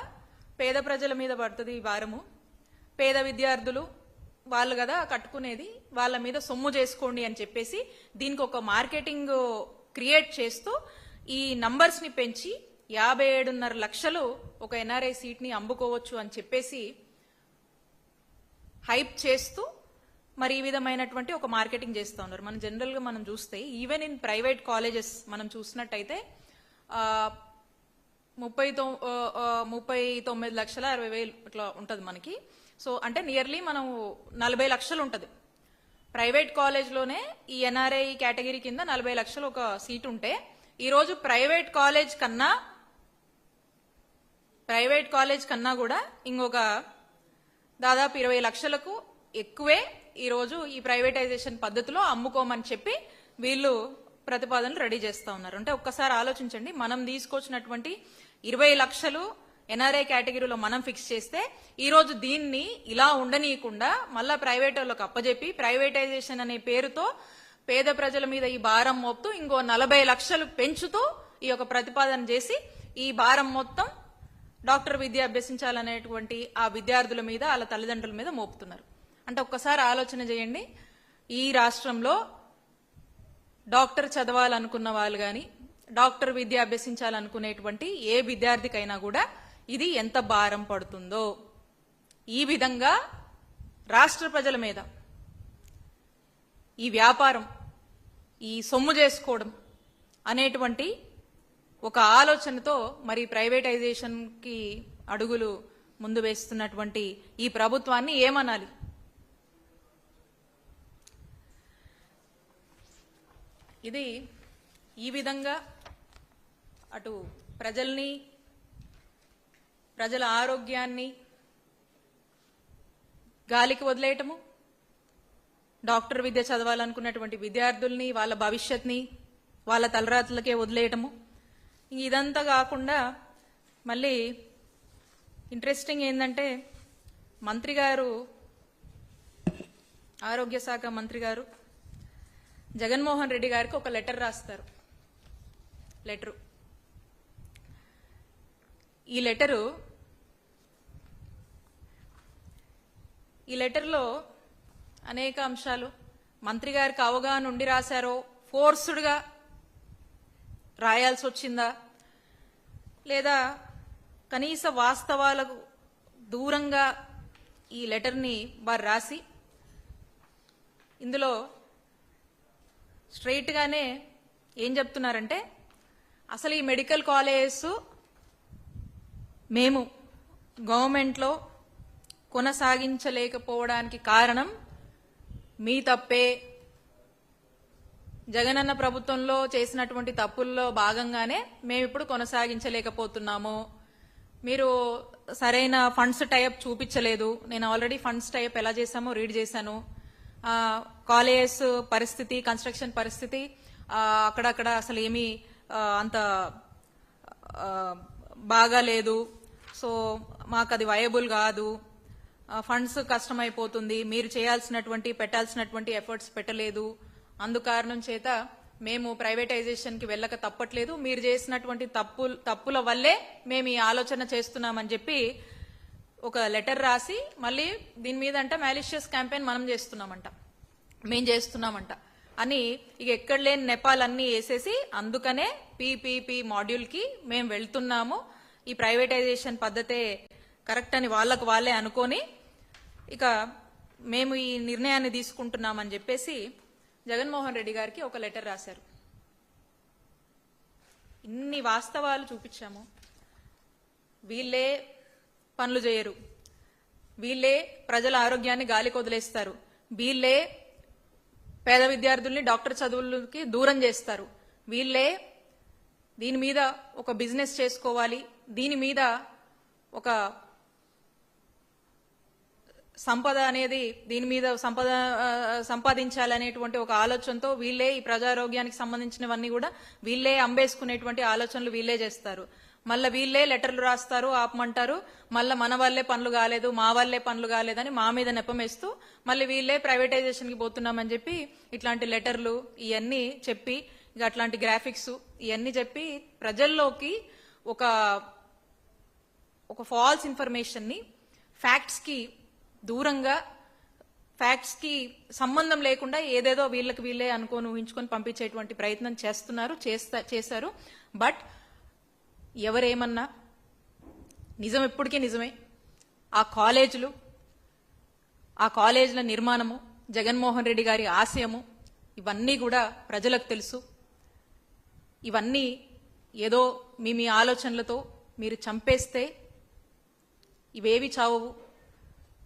పేద ప్రజల మీద పడుతుంది ఈ భారము. పేద విద్యార్థులు వాళ్ళు కదా కట్టుకునేది, వాళ్ళ మీద సొమ్ము చేసుకోండి అని చెప్పేసి దీనికి ఒక మార్కెటింగ్ క్రియేట్ చేస్తూ ఈ నంబర్స్ ని పెంచి 57.5 లక్షలు ఒక ఎన్ఆర్ఐ సీట్ ని అమ్ముకోవచ్చు అని చెప్పేసి హైప్ చేస్తూ మరి ఈ విధమైనటువంటి ఒక మార్కెటింగ్ చేస్తూ ఉన్నారు. మనం జనరల్ గా మనం చూస్తే ఈవెన్ ఇన్ ప్రైవేట్ కాలేజెస్ మనం చూసినట్టయితే 39,60,000 ఇట్లా ఉంటది మనకి. సో అంటే నియర్లీ మనం 40 లక్షలు ఉంటది ప్రైవేట్ కాలేజ్ లోనే. ఈ ఎన్ఆర్ఐ కేటగిరీ కింద 40 లక్షలు ఒక సీట్ ఉంటే ఈ రోజు ప్రైవేట్ కాలేజ్ కన్నా కూడా ఇంకొక దాదాపు 20 లక్షలకు ఎక్కువే ఈ రోజు ఈ ప్రైవేటైజేషన్ పద్ధతిలో అమ్ముకోమని చెప్పి వీళ్ళు ప్రతిపాదనలు రెడీ చేస్తా ఉన్నారు. అంటే ఒక్కసారి ఆలోచించండి, మనం తీసుకొచ్చినటువంటి 20 లక్షలు ఎన్ఆర్ఐ కేటగిరీలో మనం ఫిక్స్ చేస్తే ఈ రోజు దీన్ని ఇలా ఉండనీయకుండా మళ్ళా ప్రైవేట్ వాళ్ళకి అప్పజెప్పి ప్రైవేటైజేషన్ అనే పేరుతో పేద ప్రజల మీద ఈ భారం మోపుతూ ఇంకో 40 లక్షలు పెంచుతూ ఈ యొక్క ప్రతిపాదన చేసి ఈ భారం మొత్తం డాక్టర్ విద్య అభ్యసించాలనేటువంటి ఆ విద్యార్థుల మీద వాళ్ళ తల్లిదండ్రుల మీద మోపుతున్నారు. అంటే ఒక్కసారి ఆలోచన చేయండి, ఈ రాష్ట్రంలో డాక్టర్ చదవాలనుకున్న వాళ్ళు కానీ డాక్టర్ విద్య అభ్యసించాలనుకునేటువంటి ఏ విద్యార్థికైనా కూడా ఇది ఎంత భారం పడుతుందో. ఈ విధంగా రాష్ట్ర ప్రజల మీద ఈ వ్యాపారం, ఈ సొమ్ము చేసుకోవడం అనేటువంటి ఒక ఆలోచనతో మరి ప్రైవేటైజేషన్ కి అడుగులు ముందు వేస్తున్నటువంటి ఈ ప్రభుత్వాన్ని ఏమనాలి? ఇది ఈ విధంగా అటు ప్రజల్ని, ప్రజల ఆరోగ్యాన్ని గాలికి వదిలేయటము, డాక్టర్ విద్య చదవాలనుకున్నటువంటి విద్యార్థుల్ని వాళ్ళ భవిష్యత్ని వాళ్ళ తలరాతలకే వదిలేయటము. ఇదంతా కాకుండా మళ్ళీ ఇంట్రెస్టింగ్ ఏంటంటే మంత్రి గారు, ఆరోగ్య శాఖ మంత్రి గారు జగన్మోహన్ రెడ్డి గారికి ఒక లెటర్ రాస్తారు. ఈ లెటర్లో అనేక అంశాలు మంత్రి గారికి అవగాహన ఉండి రాశారో, ఫోర్స్డ్గా రాయాల్సి వచ్చిందా, లేదా కనీస వాస్తవాలకు దూరంగా ఈ లెటర్ని వారు రాసి ఇందులో స్ట్రైట్ గానే ఏం చెప్తున్నారంటే అసలు ఈ మెడికల్ కాలేజెస్ మేము గవర్నమెంట్లో కొనసాగించలేకపోవడానికి కారణం మీ తప్పే. జగనన్న ప్రభుత్వంలో చేసినటువంటి తప్పుల్లో భాగంగానే మేము ఇప్పుడు కొనసాగించలేకపోతున్నాము. మీరు సరైన ఫండ్స్ టైప్ చూపించలేదు. నేను ఆల్రెడీ ఫండ్స్ టైప్ ఎలా చేశామో రీడ్ చేశాను. కాలేజెస్ పరిస్థితి, కన్స్ట్రక్షన్ పరిస్థితి అక్కడక్కడ అసలు ఏమీ అంత బాగాలేదు. సో మాకు అది వయబుల్ కాదు, ఫండ్స్ కష్టమైపోతుంది, మీరు చేయాల్సినటువంటి పెట్టాల్సినటువంటి ఎఫర్ట్స్ పెట్టలేదు, అందుకారణం చేత మేము ప్రైవేటైజేషన్ కి వెళ్ళక తప్పట్లేదు, మీరు చేసినటువంటి తప్పుల వల్లే మేము ఈ ఆలోచన చేస్తున్నామని చెప్పి ఒక లెటర్ రాసి మళ్ళీ దీని మీద అంట మ్యాలిషియస్ క్యాంపెయిన్ మేం చేస్తున్నామంట అని ఇక ఎక్కడ లేని నెపాలన్నీ వేసేసి అందుకనే పీపీపీ మాడ్యూల్ కి మేము వెళ్తున్నాము, ఈ ప్రైవేటైజేషన్ పద్ధతే కరెక్ట్ అని వాళ్ళకు వాళ్ళే అనుకొని ఇక మేము ఈ నిర్ణయాన్ని తీసుకుంటున్నామని చెప్పేసి జగన్మోహన్ రెడ్డి గారికి ఒక లెటర్ రాశారు. ఇన్ని వాస్తవాలు చూపించాము. వీళ్ళే పనులు చేయరు, వీళ్ళే ప్రజల ఆరోగ్యాన్ని గాలికి వదిలేస్తారు, వీళ్ళే పేద విద్యార్థుల్ని డాక్టర్ చదువులకి దూరం చేస్తారు, వీళ్ళే దీని మీద ఒక బిజినెస్ చేసుకోవాలి, దీని మీద ఒక సంపద అనేది దీని మీద సంపాదించాలనేటువంటి ఒక ఆలోచనతో వీళ్ళే ఈ ప్రజారోగ్యానికి సంబంధించినవన్నీ కూడా వీళ్ళే అమ్మేసుకునేటువంటి ఆలోచనలు వీళ్ళే చేస్తారు. మళ్ళీ వీళ్ళే లెటర్లు రాస్తారు, ఆపమంటారు, మళ్ళీ మన వల్లే పనులు కాలేదు, మా వల్లే పనులు కాలేదని మా మీద నెపమేస్తూ మళ్ళీ వీళ్ళే ప్రైవేటైజేషన్కి పోతున్నామని చెప్పి ఇట్లాంటి లెటర్లు ఇవన్నీ చెప్పి ఇక అట్లాంటి గ్రాఫిక్స్ ఇవన్నీ చెప్పి ప్రజల్లోకి ఒక ఫాల్స్ ఇన్ఫర్మేషన్ని ఫ్యాక్ట్స్కి దూరంగా, ఫ్యాక్ట్స్ కి సంబంధం లేకుండా ఏదేదో వీళ్ళకి వీళ్ళే అనుకోని ఊహించుకొని పంపించేటువంటి ప్రయత్నం చేశారు. బట్ ఎవరేమన్నా నిజం ఎప్పటికీ నిజమే. ఆ కాలేజీల నిర్మాణము, జగన్మోహన్ రెడ్డి గారి ఆశయము ఇవన్నీ కూడా ప్రజలకు తెలుసు. ఇవన్నీ ఏదో మీ ఆలోచనలతో మీరు చంపేస్తే ఇవేవి చావవు.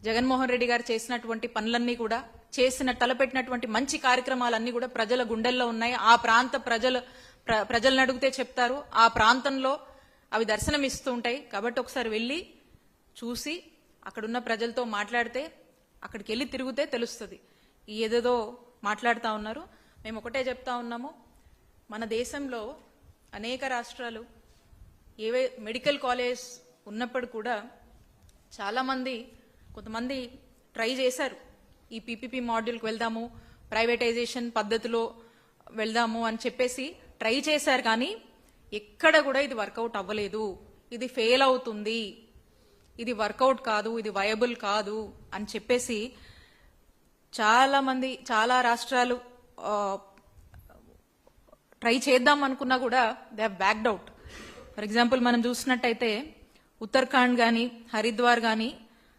జగన్మోహన్ రెడ్డి గారు చేసినటువంటి పనులన్నీ కూడా, తలపెట్టినటువంటి మంచి కార్యక్రమాలన్నీ కూడా ప్రజల గుండెల్లో ఉన్నాయి. ఆ ప్రాంత ప్రజలను అడిగితే చెప్తారు, ఆ ప్రాంతంలో అవి దర్శనమిస్తూ ఉంటాయి. కాబట్టి ఒకసారి వెళ్ళి చూసి అక్కడున్న ప్రజలతో మాట్లాడితే, అక్కడికి వెళ్ళి తిరిగితే తెలుస్తుంది. ఏదేదో మాట్లాడుతూ ఉన్నారు. మేము ఒకటే చెప్తా ఉన్నాము, మన దేశంలో అనేక రాష్ట్రాలు ఏవే మెడికల్ కాలేజ్ ఉన్నప్పుడు కూడా కొంతమంది ట్రై చేశారు. ఈ పీపీపీ మాడ్యూల్కి వెళ్దాము, ప్రైవేటైజేషన్ పద్ధతిలో వెళ్దాము అని చెప్పేసి ట్రై చేశారు. కానీ ఎక్కడ కూడా ఇది వర్కౌట్ అవ్వలేదు. ఇది ఫెయిల్ అవుతుంది, ఇది వర్కౌట్ కాదు, ఇది వయబుల్ కాదు అని చెప్పేసి చాలా రాష్ట్రాలు ట్రై చేద్దాం అనుకున్నా కూడా they have backed out. For example మనం చూసినట్టయితే ఉత్తరాఖండ్ కానీ, హరిద్వార్ కానీ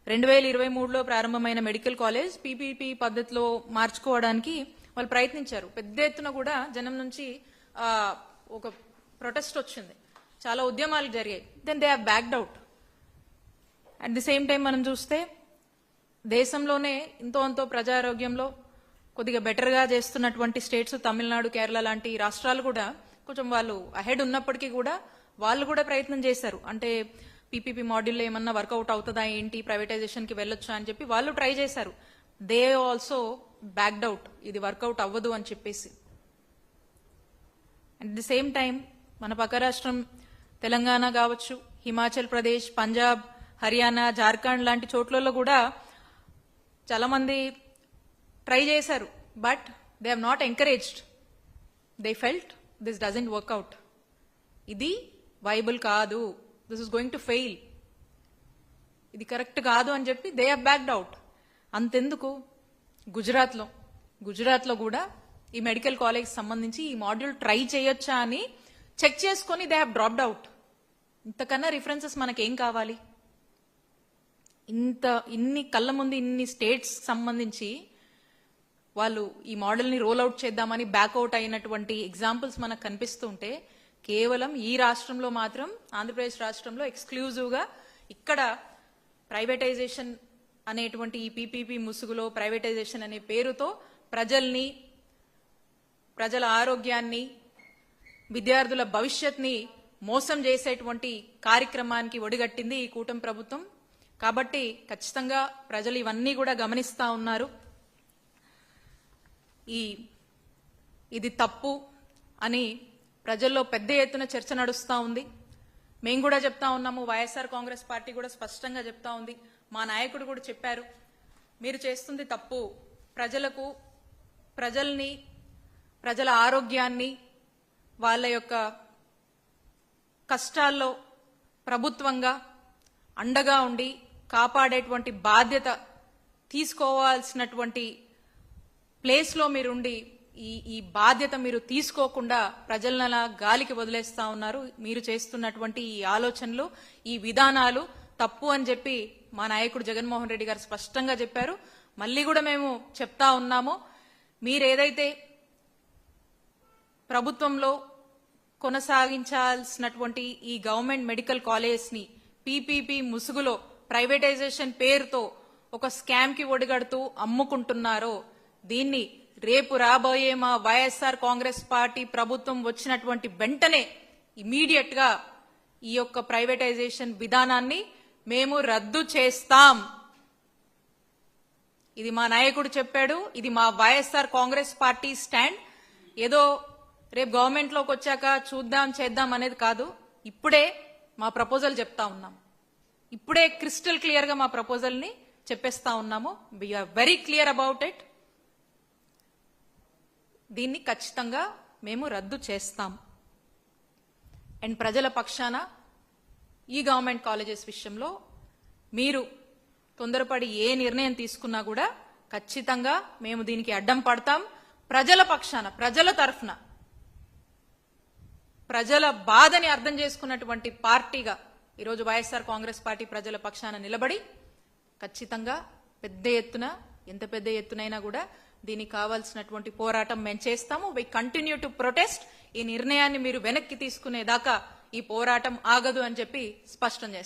2023లో ప్రారంభమైన మెడికల్ కాలేజ్ పీపీపీ పద్ధతిలో మార్చుకోవడానికి వాళ్ళు ప్రయత్నించారు. పెద్ద ఎత్తున కూడా జనం నుంచి ఒక ప్రొటెస్ట్ వచ్చింది, చాలా ఉద్యమాలు జరిగాయి. Then they have backed out. At the same time మనం చూస్తే దేశంలోనే ఇంతో ప్రజారోగ్యంలో కొద్దిగా బెటర్గా చేస్తున్నటువంటి స్టేట్స్ తమిళనాడు, కేరళ లాంటి రాష్ట్రాలు కూడా కొంచెం వాళ్ళు అహెడ్ ఉన్నప్పటికీ కూడా వాళ్ళు కూడా ప్రయత్నం చేశారు. అంటే పీపీపీ మాడ్యూల్లో ఏమన్నా వర్కౌట్ అవుతుందా ఏంటి, ప్రైవేటైజేషన్కి వెళ్ళొచ్చా అని చెప్పి వాళ్ళు ట్రై చేశారు. దే ఆల్సో బ్యాక్డ్ అవుట్, ఇది వర్కౌట్ అవ్వదు అని చెప్పేసి. అట్ ది సేమ్ టైం మన పక్క రాష్ట్రం తెలంగాణ కావచ్చు, హిమాచల్ ప్రదేశ్, పంజాబ్, హర్యానా, జార్ఖండ్ లాంటి చోట్లలో కూడా చాలా మంది ట్రై చేశారు. But they have not encouraged. They felt this doesn't work out, ఇది వైబుల్ కాదు, this is going to fail, ఇది కరెక్ట్ కాదు అని చెప్పి దే హ్యావ్ బ్యాక్డ్ అవుట్. అంతెందుకు, గుజరాత్లో కూడా ఈ మెడికల్ కాలేజ్ సంబంధించి ఈ మాడ్యూల్ ట్రై చేయొచ్చా అని చెక్ చేసుకొని దే హ్యావ్ డ్రాప్డ్ అవుట్. ఇంతకన్నా రిఫరెన్సెస్ మనకేం కావాలి? ఇన్ని కళ్ళ ముందు ఇన్ని స్టేట్స్ సంబంధించి వాళ్ళు ఈ మోడల్ని రోల్ అవుట్ చేద్దామని బ్యాక్అవుట్ అయినటువంటి ఎగ్జాంపుల్స్ మనకు కనిపిస్తూ ఉంటే, కేవలం ఈ రాష్ట్రంలో మాత్రం, ఆంధ్రప్రదేశ్ రాష్ట్రంలో ఎక్స్క్లూజివ్గా ఇక్కడ ప్రైవేటైజేషన్ అనేటువంటి ఈ పీపీపీ ముసుగులో ప్రైవేటైజేషన్ అనే పేరుతో ప్రజల ఆరోగ్యాన్ని, విద్యార్థుల భవిష్యత్ని మోసం చేసేటువంటి కార్యక్రమానికి ఒడిగట్టింది ఈ కూటమి ప్రభుత్వం. కాబట్టి ఖచ్చితంగా ప్రజలు ఇవన్నీ కూడా గమనిస్తా ఉన్నారు. ఇది తప్పు అని ప్రజల్లో పెద్ద ఎత్తున చర్చ నడుస్తూ ఉంది. మేము కూడా చెప్తా ఉన్నాము, వైఎస్ఆర్ కాంగ్రెస్ పార్టీ కూడా స్పష్టంగా చెప్తా ఉంది, మా నాయకుడు కూడా చెప్పారు, మీరు చేస్తుంది తప్పు. ప్రజల ఆరోగ్యాన్ని, వాళ్ళ యొక్క కష్టాల్లో ప్రభుత్వంగా అండగా ఉండి కాపాడేటువంటి బాధ్యత తీసుకోవాల్సినటువంటి ప్లేస్లో మీరుండి ఈ బాధ్యత మీరు తీసుకోకుండా ప్రజలను అలా గాలికి వదిలేస్తా ఉన్నారు. మీరు చేస్తున్నటువంటి ఈ ఆలోచనలు, ఈ విధానాలు తప్పు అని చెప్పి మా నాయకుడు జగన్మోహన్ రెడ్డి గారు స్పష్టంగా చెప్పారు. మళ్ళీ కూడా మేము చెప్తా ఉన్నాము, మీరేదైతే ప్రభుత్వంలో కొనసాగించాల్సినటువంటి ఈ గవర్నమెంట్ మెడికల్ కాలేజ్ని పీపీపీ ముసుగులో ప్రైవేటైజేషన్ పేరుతో ఒక స్కామ్ కి ఒడిగడుతూ అమ్ముకుంటున్నారో, దీన్ని రేపు రాబోయే మా వైఎస్ఆర్ కాంగ్రెస్ పార్టీ ప్రభుత్వం వచ్చినటువంటి వెంటనే ఇమీడియట్ గా ఈ యొక్క ప్రైవేటైజేషన్ విధానాన్ని మేము రద్దు చేస్తాం. ఇది మా నాయకుడు చెప్పాడు, ఇది మా వైఎస్ఆర్ కాంగ్రెస్ పార్టీ స్టాండ్. ఏదో రేపు గవర్నమెంట్ లోకి వచ్చాక చూద్దాం చేద్దాం అనేది కాదు. ఇప్పుడే మా ప్రపోజల్ చెప్తా ఉన్నాం. ఇప్పుడే క్రిస్టల్ క్లియర్ గా మా ప్రపోజల్ ని చెప్పేస్తా ఉన్నాము. We are very clear about it. దీన్ని ఖచ్చితంగా మేము రద్దు చేస్తాం. అండ్ ప్రజల పక్షాన ఈ గవర్నమెంట్ కాలేజెస్ విషయంలో మీరు తొందరపడి ఏ నిర్ణయం తీసుకున్నా కూడా ఖచ్చితంగా మేము దీనికి అడ్డం పడతాం. ప్రజల పక్షాన, ప్రజల తరఫున, ప్రజల బాధని అర్థం చేసుకున్నటువంటి పార్టీగా ఈరోజు వైఎస్ఆర్ కాంగ్రెస్ పార్టీ ప్రజల పక్షాన నిలబడి ఖచ్చితంగా పెద్ద ఎత్తున, ఎంత పెద్ద ఎత్తునైనా కూడా దీనికి కావాల్సినటువంటి పోరాటం మేము చేస్తాము. We continue to protest. ఈ నిర్ణయాన్ని మీరు వెనక్కి తీసుకునేదాకా ఈ పోరాటం ఆగదు అని చెప్పి స్పష్టం చేస్తాం.